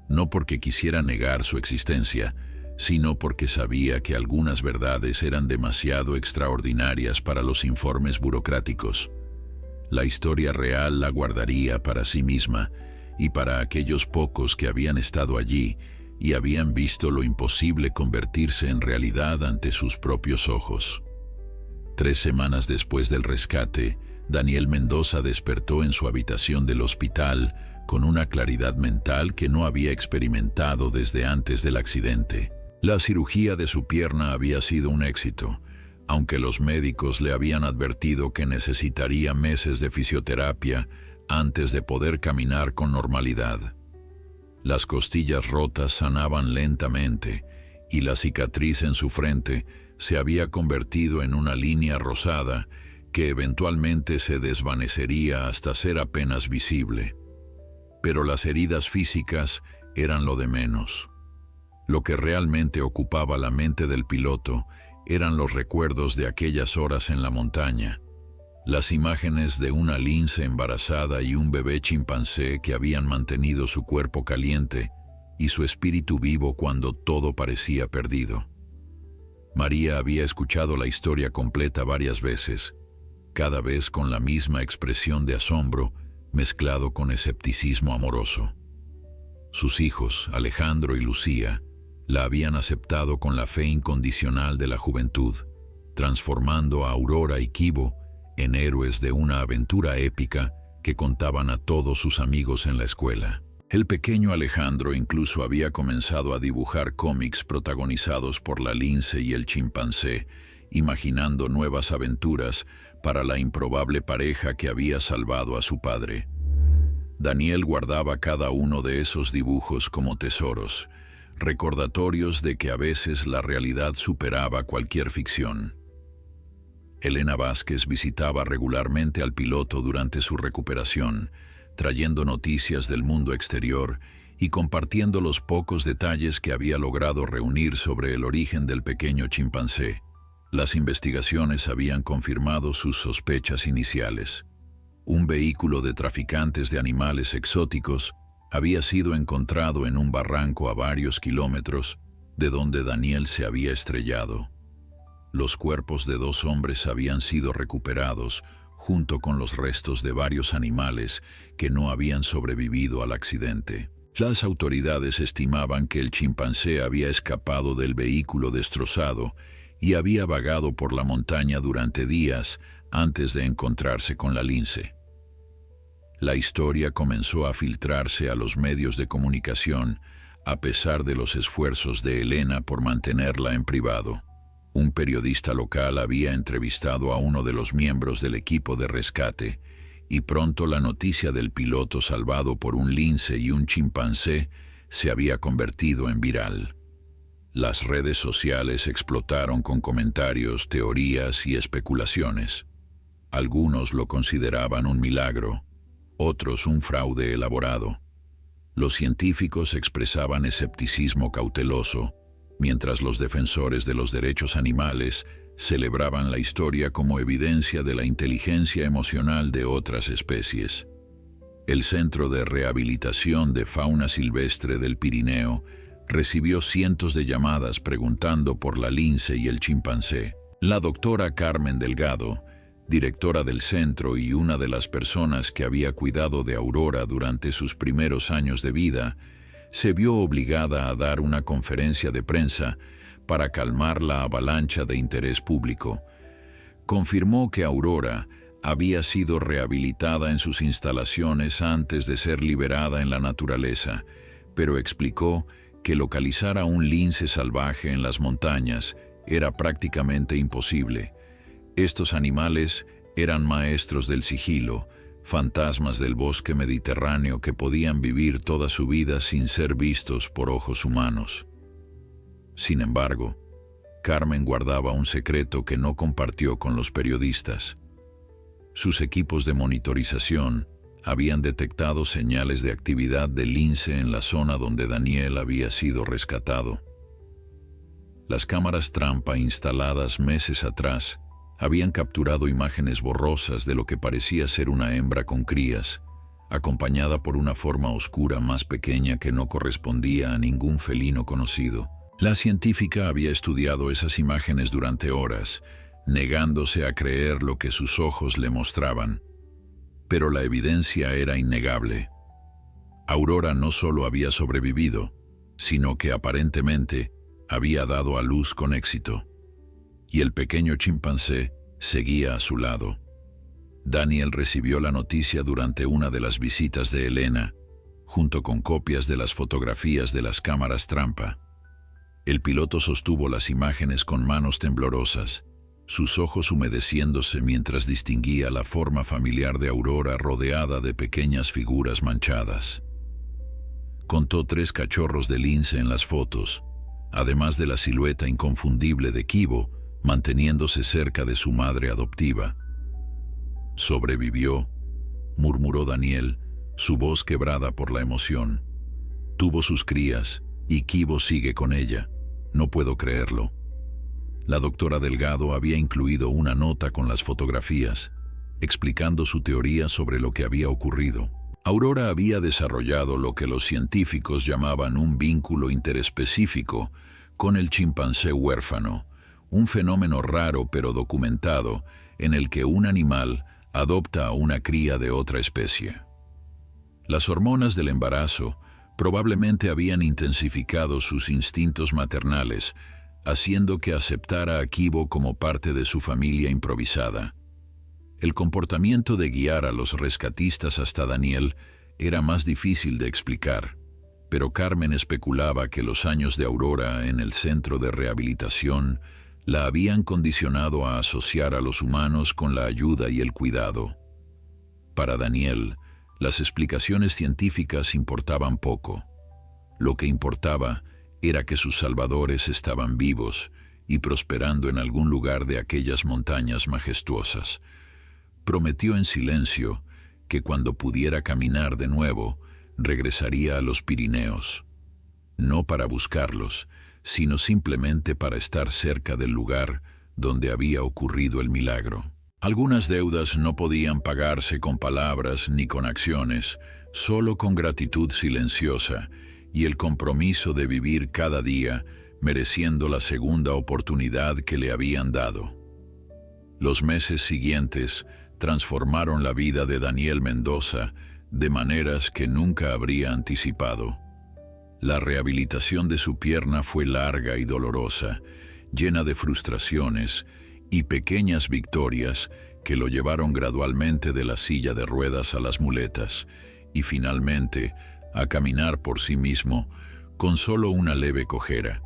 no porque quisiera negar su existencia, sino porque sabía que algunas verdades eran demasiado extraordinarias para los informes burocráticos. La historia real la guardaría para sí misma, y para aquellos pocos que habían estado allí y habían visto lo imposible convertirse en realidad ante sus propios ojos. 3 semanas después del rescate, Daniel Mendoza despertó en su habitación del hospital con una claridad mental que no había experimentado desde antes del accidente. La cirugía de su pierna había sido un éxito, aunque los médicos le habían advertido que necesitaría meses de fisioterapia antes de poder caminar con normalidad. Las costillas rotas sanaban lentamente y la cicatriz en su frente se había convertido en una línea rosada que eventualmente se desvanecería hasta ser apenas visible. Pero las heridas físicas eran lo de menos. Lo que realmente ocupaba la mente del piloto eran los recuerdos de aquellas horas en la montaña, las imágenes de una lince embarazada y un bebé chimpancé que habían mantenido su cuerpo caliente y su espíritu vivo cuando todo parecía perdido. María había escuchado la historia completa varias veces, cada vez con la misma expresión de asombro mezclado con escepticismo amoroso. Sus hijos, Alejandro y Lucía, la habían aceptado con la fe incondicional de la juventud, transformando a Aurora y Kibo en héroes de una aventura épica que contaban a todos sus amigos en la escuela. El pequeño Alejandro incluso había comenzado a dibujar cómics protagonizados por la lince y el chimpancé, imaginando nuevas aventuras para la improbable pareja que había salvado a su padre. Daniel guardaba cada uno de esos dibujos como tesoros, recordatorios de que a veces la realidad superaba cualquier ficción. Elena Vázquez visitaba regularmente al piloto durante su recuperación, trayendo noticias del mundo exterior y compartiendo los pocos detalles que había logrado reunir sobre el origen del pequeño chimpancé. Las investigaciones habían confirmado sus sospechas iniciales. Un vehículo de traficantes de animales exóticos había sido encontrado en un barranco a varios kilómetros de donde Daniel se había estrellado. Los cuerpos de 2 hombres habían sido recuperados junto con los restos de varios animales que no habían sobrevivido al accidente. Las autoridades estimaban que el chimpancé había escapado del vehículo destrozado y había vagado por la montaña durante días antes de encontrarse con la lince. La historia comenzó a filtrarse a los medios de comunicación, a pesar de los esfuerzos de Elena por mantenerla en privado. Un periodista local había entrevistado a uno de los miembros del equipo de rescate, y pronto la noticia del piloto salvado por un lince y un chimpancé se había convertido en viral. Las redes sociales explotaron con comentarios, teorías y especulaciones. Algunos lo consideraban un milagro, otros un fraude elaborado. Los científicos expresaban escepticismo cauteloso, mientras los defensores de los derechos animales celebraban la historia como evidencia de la inteligencia emocional de otras especies. El Centro de Rehabilitación de Fauna Silvestre del Pirineo recibió cientos de llamadas preguntando por la lince y el chimpancé. La doctora Carmen Delgado, directora del centro y una de las personas que había cuidado de Aurora durante sus primeros años de vida, se vio obligada a dar una conferencia de prensa para calmar la avalancha de interés público. Confirmó que Aurora había sido rehabilitada en sus instalaciones antes de ser liberada en la naturaleza, pero explicó que localizar a un lince salvaje en las montañas era prácticamente imposible. Estos animales eran maestros del sigilo, fantasmas del bosque mediterráneo que podían vivir toda su vida sin ser vistos por ojos humanos. Sin embargo, Carmen guardaba un secreto que no compartió con los periodistas. Sus equipos de monitorización habían detectado señales de actividad de lince en la zona donde Daniel había sido rescatado. Las cámaras trampa instaladas meses atrás habían capturado imágenes borrosas de lo que parecía ser una hembra con crías, acompañada por una forma oscura más pequeña que no correspondía a ningún felino conocido. La científica había estudiado esas imágenes durante horas, negándose a creer lo que sus ojos le mostraban. Pero la evidencia era innegable. Aurora no solo había sobrevivido, sino que aparentemente había dado a luz con éxito. Y el pequeño chimpancé seguía a su lado. Daniel recibió la noticia durante una de las visitas de Elena, junto con copias de las fotografías de las cámaras trampa. El piloto sostuvo las imágenes con manos temblorosas, sus ojos humedeciéndose mientras distinguía la forma familiar de Aurora rodeada de pequeñas figuras manchadas. Contó 3 cachorros de lince en las fotos, además de la silueta inconfundible de Kibo manteniéndose cerca de su madre adoptiva. «Sobrevivió», murmuró Daniel, su voz quebrada por la emoción. «Tuvo sus crías y Kibo sigue con ella. No puedo creerlo». La doctora Delgado había incluido una nota con las fotografías, explicando su teoría sobre lo que había ocurrido. Aurora había desarrollado lo que los científicos llamaban un vínculo interespecífico con el chimpancé huérfano, un fenómeno raro pero documentado en el que un animal adopta a una cría de otra especie. Las hormonas del embarazo probablemente habían intensificado sus instintos maternales, haciendo que aceptara a Kibo como parte de su familia improvisada. El comportamiento de guiar a los rescatistas hasta Daniel era más difícil de explicar, pero Carmen especulaba que los años de Aurora en el centro de rehabilitación la habían condicionado a asociar a los humanos con la ayuda y el cuidado. Para Daniel, las explicaciones científicas importaban poco. Lo que importaba era que sus salvadores estaban vivos y prosperando en algún lugar de aquellas montañas majestuosas. Prometió en silencio que cuando pudiera caminar de nuevo, regresaría a los Pirineos, no para buscarlos, sino simplemente para estar cerca del lugar donde había ocurrido el milagro. Algunas deudas no podían pagarse con palabras ni con acciones, solo con gratitud silenciosa y el compromiso de vivir cada día mereciendo la segunda oportunidad que le habían dado. Los meses siguientes transformaron la vida de Daniel Mendoza de maneras que nunca habría anticipado. La rehabilitación de su pierna fue larga y dolorosa, llena de frustraciones y pequeñas victorias que lo llevaron gradualmente de la silla de ruedas a las muletas y finalmente a caminar por sí mismo con solo una leve cojera.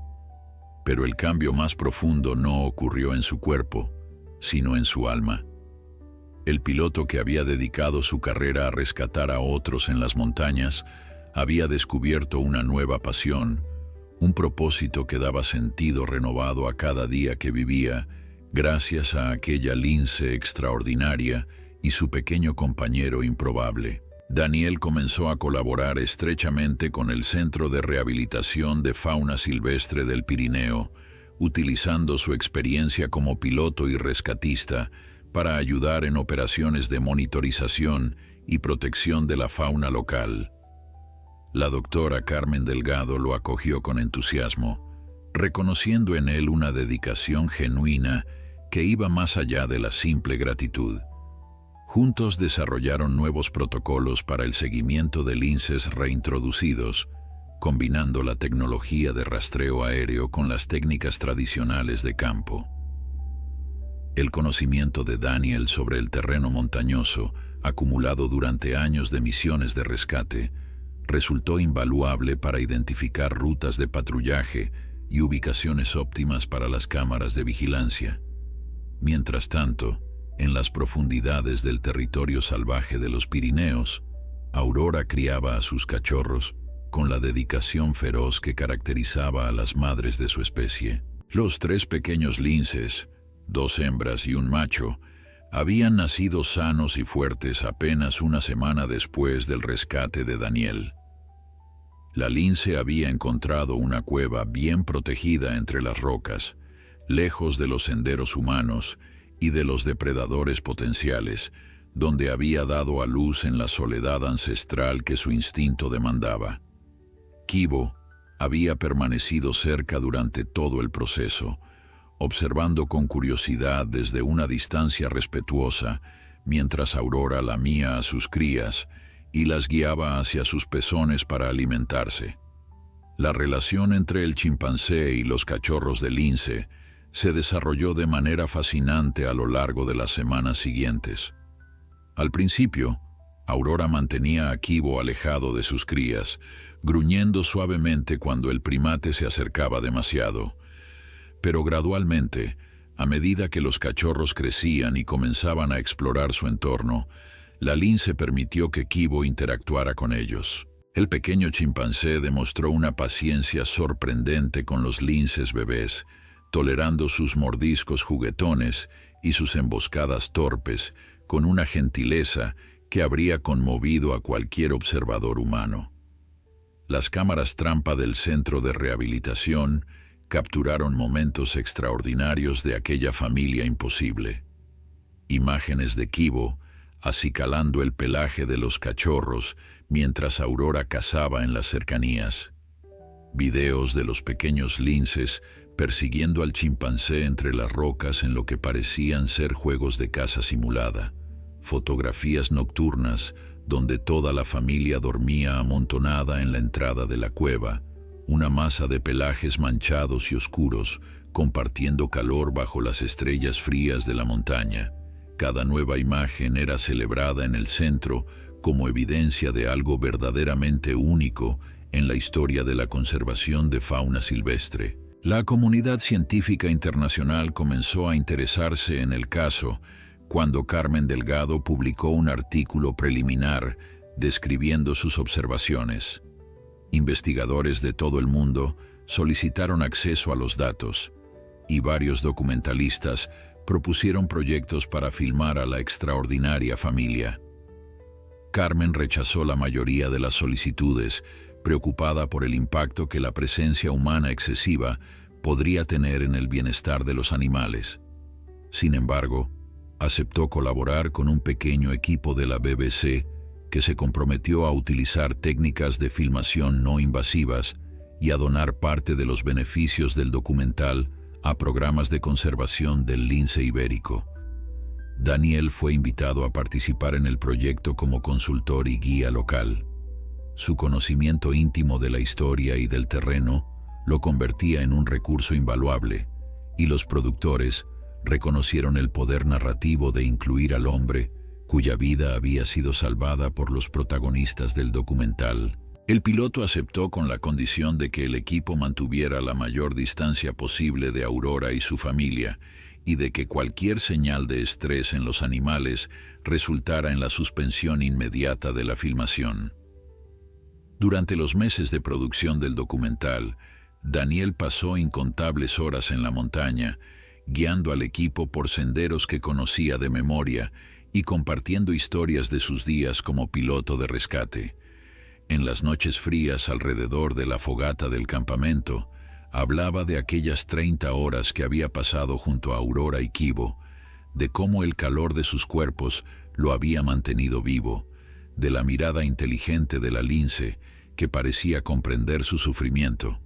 Pero el cambio más profundo no ocurrió en su cuerpo, sino en su alma. El piloto que había dedicado su carrera a rescatar a otros en las montañas había descubierto una nueva pasión, un propósito que daba sentido renovado a cada día que vivía, gracias a aquella lince extraordinaria y su pequeño compañero improbable. Daniel comenzó a colaborar estrechamente con el Centro de Rehabilitación de Fauna Silvestre del Pirineo, utilizando su experiencia como piloto y rescatista para ayudar en operaciones de monitorización y protección de la fauna local. La doctora Carmen Delgado lo acogió con entusiasmo, reconociendo en él una dedicación genuina que iba más allá de la simple gratitud. Juntos desarrollaron nuevos protocolos para el seguimiento de linces reintroducidos, combinando la tecnología de rastreo aéreo con las técnicas tradicionales de campo. El conocimiento de Daniel sobre el terreno montañoso, acumulado durante años de misiones de rescate, resultó invaluable para identificar rutas de patrullaje y ubicaciones óptimas para las cámaras de vigilancia. Mientras tanto, en las profundidades del territorio salvaje de los Pirineos, Aurora criaba a sus cachorros con la dedicación feroz que caracterizaba a las madres de su especie. Los 3 pequeños linces, 2 hembras y un macho, habían nacido sanos y fuertes apenas una semana después del rescate de Daniel. La lince había encontrado una cueva bien protegida entre las rocas, lejos de los senderos humanos y de los depredadores potenciales, donde había dado a luz en la soledad ancestral que su instinto demandaba. Kibo había permanecido cerca durante todo el proceso, observando con curiosidad desde una distancia respetuosa, mientras Aurora lamía a sus crías y las guiaba hacia sus pezones para alimentarse. La relación entre el chimpancé y los cachorros de lince se desarrolló de manera fascinante a lo largo de las semanas siguientes. Al principio, Aurora mantenía a Kibo alejado de sus crías, gruñendo suavemente cuando el primate se acercaba demasiado. Pero gradualmente, a medida que los cachorros crecían y comenzaban a explorar su entorno, la lince permitió que Kibo interactuara con ellos. El pequeño chimpancé demostró una paciencia sorprendente con los linces bebés, tolerando sus mordiscos juguetones y sus emboscadas torpes, con una gentileza que habría conmovido a cualquier observador humano. Las cámaras trampa del centro de rehabilitación capturaron momentos extraordinarios de aquella familia imposible. Imágenes de Kibo acicalando el pelaje de los cachorros mientras Aurora cazaba en las cercanías. Videos de los pequeños linces persiguiendo al chimpancé entre las rocas en lo que parecían ser juegos de caza simulada. Fotografías nocturnas donde toda la familia dormía amontonada en la entrada de la cueva, una masa de pelajes manchados y oscuros, compartiendo calor bajo las estrellas frías de la montaña. Cada nueva imagen era celebrada en el centro como evidencia de algo verdaderamente único en la historia de la conservación de fauna silvestre. La comunidad científica internacional comenzó a interesarse en el caso cuando Carmen Delgado publicó un artículo preliminar describiendo sus observaciones. Investigadores de todo el mundo solicitaron acceso a los datos, y varios documentalistas propusieron proyectos para filmar a la extraordinaria familia. Carmen rechazó la mayoría de las solicitudes, preocupada por el impacto que la presencia humana excesiva podría tener en el bienestar de los animales. Sin embargo, aceptó colaborar con un pequeño equipo de la BBC que se comprometió a utilizar técnicas de filmación no invasivas y a donar parte de los beneficios del documental a programas de conservación del lince ibérico. Daniel fue invitado a participar en el proyecto como consultor y guía local. Su conocimiento íntimo de la historia y del terreno lo convertía en un recurso invaluable, y los productores reconocieron el poder narrativo de incluir al hombre, cuya vida había sido salvada por los protagonistas del documental. El piloto aceptó con la condición de que el equipo mantuviera la mayor distancia posible de Aurora y su familia, y de que cualquier señal de estrés en los animales resultara en la suspensión inmediata de la filmación. Durante los meses de producción del documental, Daniel pasó incontables horas en la montaña, guiando al equipo por senderos que conocía de memoria y compartiendo historias de sus días como piloto de rescate. En las noches frías alrededor de la fogata del campamento, hablaba de aquellas 30 horas que había pasado junto a Aurora y Kibo, de cómo el calor de sus cuerpos lo había mantenido vivo, de la mirada inteligente de la lince que parecía comprender su sufrimiento.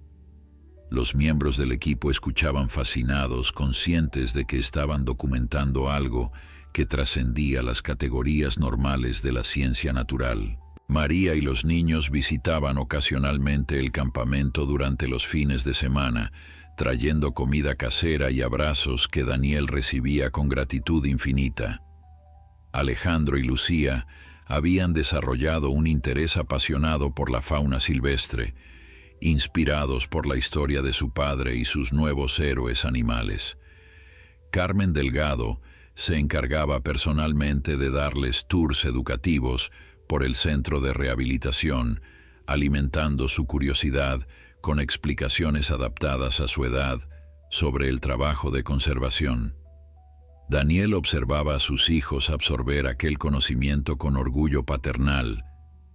Los miembros del equipo escuchaban fascinados, conscientes de que estaban documentando algo que trascendía las categorías normales de la ciencia natural. María y los niños visitaban ocasionalmente el campamento durante los fines de semana, trayendo comida casera y abrazos que Daniel recibía con gratitud infinita. Alejandro y Lucía habían desarrollado un interés apasionado por la fauna silvestre, inspirados por la historia de su padre y sus nuevos héroes animales. Carmen Delgado se encargaba personalmente de darles tours educativos por el centro de rehabilitación, alimentando su curiosidad con explicaciones adaptadas a su edad sobre el trabajo de conservación. Daniel observaba a sus hijos absorber aquel conocimiento con orgullo paternal,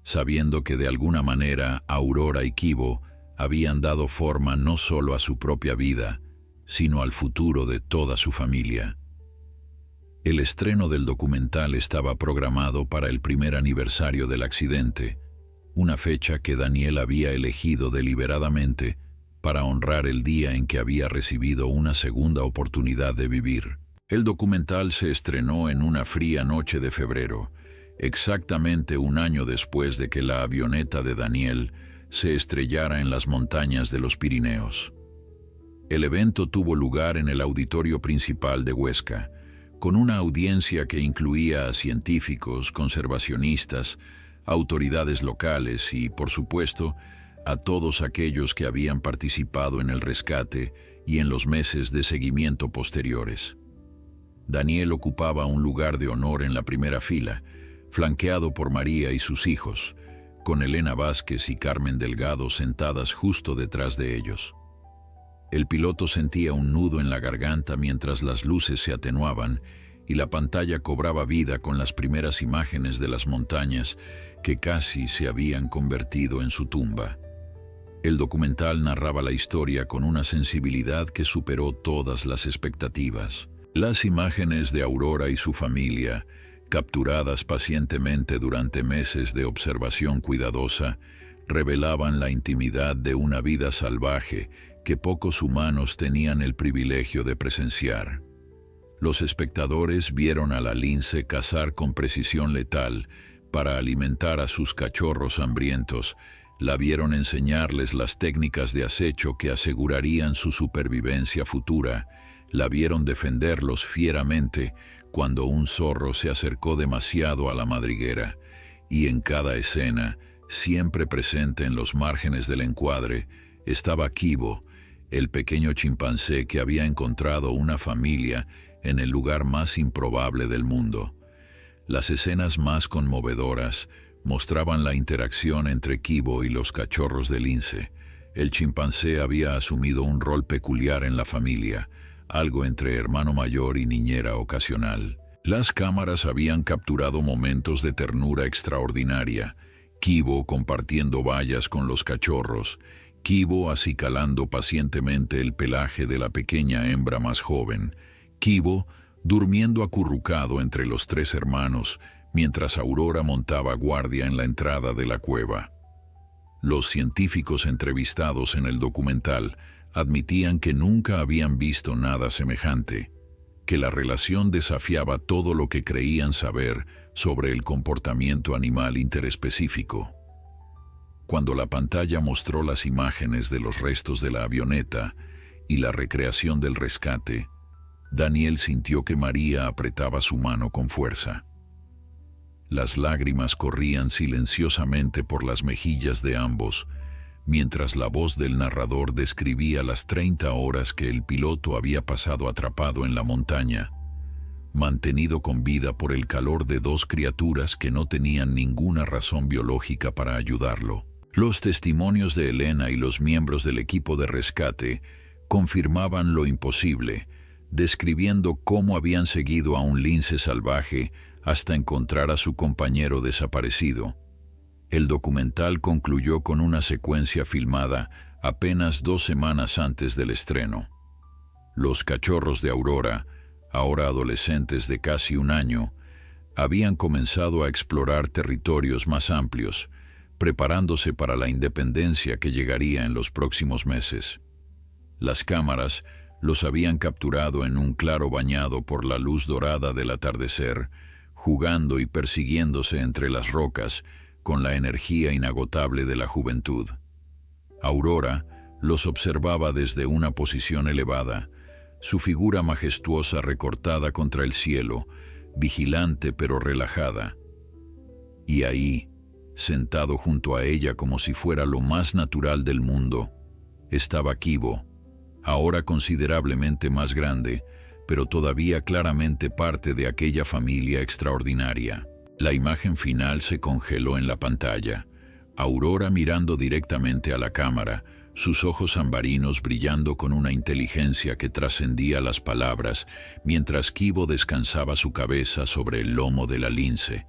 sabiendo que de alguna manera Aurora y Kibo habían dado forma no solo a su propia vida, sino al futuro de toda su familia. El estreno del documental estaba programado para el primer aniversario del accidente, una fecha que Daniel había elegido deliberadamente para honrar el día en que había recibido una segunda oportunidad de vivir. El documental se estrenó en una fría noche de febrero, exactamente un año después de que la avioneta de Daniel se estrellara en las montañas de los Pirineos. El evento tuvo lugar en el auditorio principal de Huesca, con una audiencia que incluía a científicos, conservacionistas, autoridades locales y, por supuesto, a todos aquellos que habían participado en el rescate y en los meses de seguimiento posteriores. Daniel ocupaba un lugar de honor en la primera fila, flanqueado por María y sus hijos, con Elena Vázquez y Carmen Delgado sentadas justo detrás de ellos. El piloto sentía un nudo en la garganta mientras las luces se atenuaban y la pantalla cobraba vida con las primeras imágenes de las montañas que casi se habían convertido en su tumba. El documental narraba la historia con una sensibilidad que superó todas las expectativas. Las imágenes de Aurora y su familia, capturadas pacientemente durante meses de observación cuidadosa, revelaban la intimidad de una vida salvaje que pocos humanos tenían el privilegio de presenciar. Los espectadores vieron a la lince cazar con precisión letal para alimentar a sus cachorros hambrientos, la vieron enseñarles las técnicas de acecho que asegurarían su supervivencia futura, la vieron defenderlos fieramente cuando un zorro se acercó demasiado a la madriguera, y en cada escena, siempre presente en los márgenes del encuadre, estaba Kibo, el pequeño chimpancé que había encontrado una familia en el lugar más improbable del mundo. Las escenas más conmovedoras mostraban la interacción entre Kibo y los cachorros de lince. El chimpancé había asumido un rol peculiar en la familia, algo entre hermano mayor y niñera ocasional. Las cámaras habían capturado momentos de ternura extraordinaria, Kibo compartiendo bayas con los cachorros, Kibo acicalando pacientemente el pelaje de la pequeña hembra más joven, Kibo durmiendo acurrucado entre los tres hermanos, mientras Aurora montaba guardia en la entrada de la cueva. Los científicos entrevistados en el documental admitían que nunca habían visto nada semejante, que la relación desafiaba todo lo que creían saber sobre el comportamiento animal interespecífico. Cuando la pantalla mostró las imágenes de los restos de la avioneta y la recreación del rescate, Daniel sintió que María apretaba su mano con fuerza. Las lágrimas corrían silenciosamente por las mejillas de ambos, mientras la voz del narrador describía las 30 horas que el piloto había pasado atrapado en la montaña, mantenido con vida por el calor de dos criaturas que no tenían ninguna razón biológica para ayudarlo. Los testimonios de Elena y los miembros del equipo de rescate confirmaban lo imposible, describiendo cómo habían seguido a un lince salvaje hasta encontrar a su compañero desaparecido. El documental concluyó con una secuencia filmada apenas 2 semanas antes del estreno. Los cachorros de Aurora, ahora adolescentes de casi 1 año, habían comenzado a explorar territorios más amplios, preparándose para la independencia que llegaría en los próximos meses. Las cámaras los habían capturado en un claro bañado por la luz dorada del atardecer, jugando y persiguiéndose entre las rocas con la energía inagotable de la juventud. Aurora los observaba desde una posición elevada, su figura majestuosa recortada contra el cielo, vigilante pero relajada. Y ahí, sentado junto a ella como si fuera lo más natural del mundo, estaba Kibo, ahora considerablemente más grande, pero todavía claramente parte de aquella familia extraordinaria. La imagen final se congeló en la pantalla, Aurora mirando directamente a la cámara, sus ojos ambarinos brillando con una inteligencia que trascendía las palabras, mientras Kibo descansaba su cabeza sobre el lomo de la lince.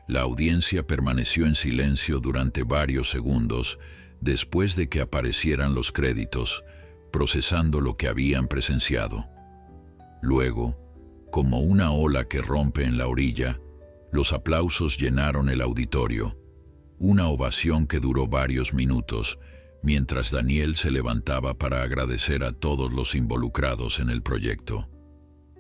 La audiencia permaneció en silencio durante varios segundos después de que aparecieran los créditos, procesando lo que habían presenciado. Luego, como una ola que rompe en la orilla, los aplausos llenaron el auditorio, una ovación que duró varios minutos, mientras Daniel se levantaba para agradecer a todos los involucrados en el proyecto.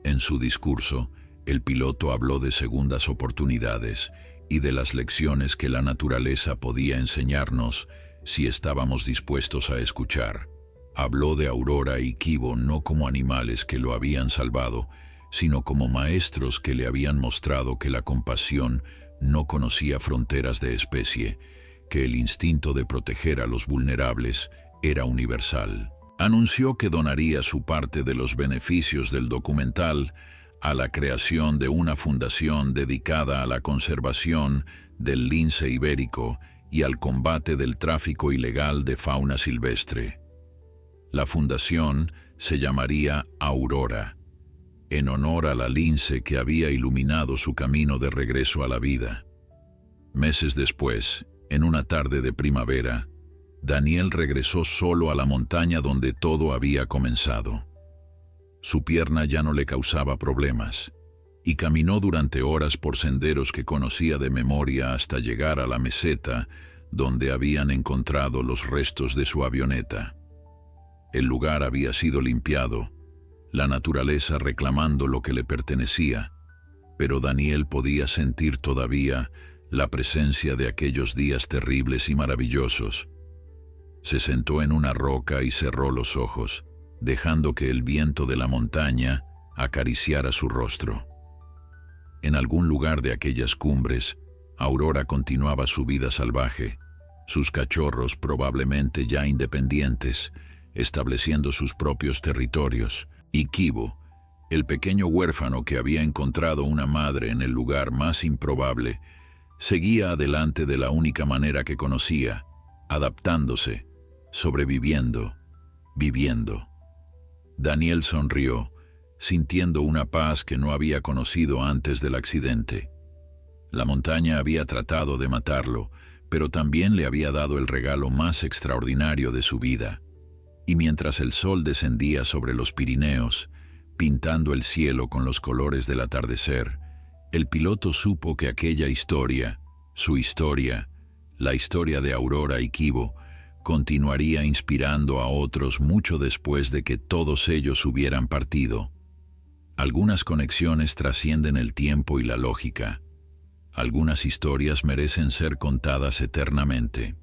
En su discurso, el piloto habló de segundas oportunidades y de las lecciones que la naturaleza podía enseñarnos si estábamos dispuestos a escuchar. Habló de Aurora y Kibo no como animales que lo habían salvado, sino como maestros que le habían mostrado que la compasión no conocía fronteras de especie, que el instinto de proteger a los vulnerables era universal. Anunció que donaría su parte de los beneficios del documental a la creación de una fundación dedicada a la conservación del lince ibérico y al combate del tráfico ilegal de fauna silvestre. La fundación se llamaría Aurora, en honor a la lince que había iluminado su camino de regreso a la vida. Meses después, en una tarde de primavera, Daniel regresó solo a la montaña donde todo había comenzado. Su pierna ya no le causaba problemas, y caminó durante horas por senderos que conocía de memoria hasta llegar a la meseta donde habían encontrado los restos de su avioneta. El lugar había sido limpiado, la naturaleza reclamando lo que le pertenecía, pero Daniel podía sentir todavía la presencia de aquellos días terribles y maravillosos. Se sentó en una roca y cerró los ojos, dejando que el viento de la montaña acariciara su rostro. En algún lugar de aquellas cumbres, Aurora continuaba su vida salvaje, sus cachorros probablemente ya independientes, estableciendo sus propios territorios, y Kibo, el pequeño huérfano que había encontrado una madre en el lugar más improbable, seguía adelante de la única manera que conocía, adaptándose, sobreviviendo, viviendo. Daniel sonrió, sintiendo una paz que no había conocido antes del accidente. La montaña había tratado de matarlo, pero también le había dado el regalo más extraordinario de su vida. Y mientras el sol descendía sobre los Pirineos, pintando el cielo con los colores del atardecer, el piloto supo que aquella historia, su historia, la historia de Aurora y Kibo, continuaría inspirando a otros mucho después de que todos ellos hubieran partido. Algunas conexiones trascienden el tiempo y la lógica. Algunas historias merecen ser contadas eternamente.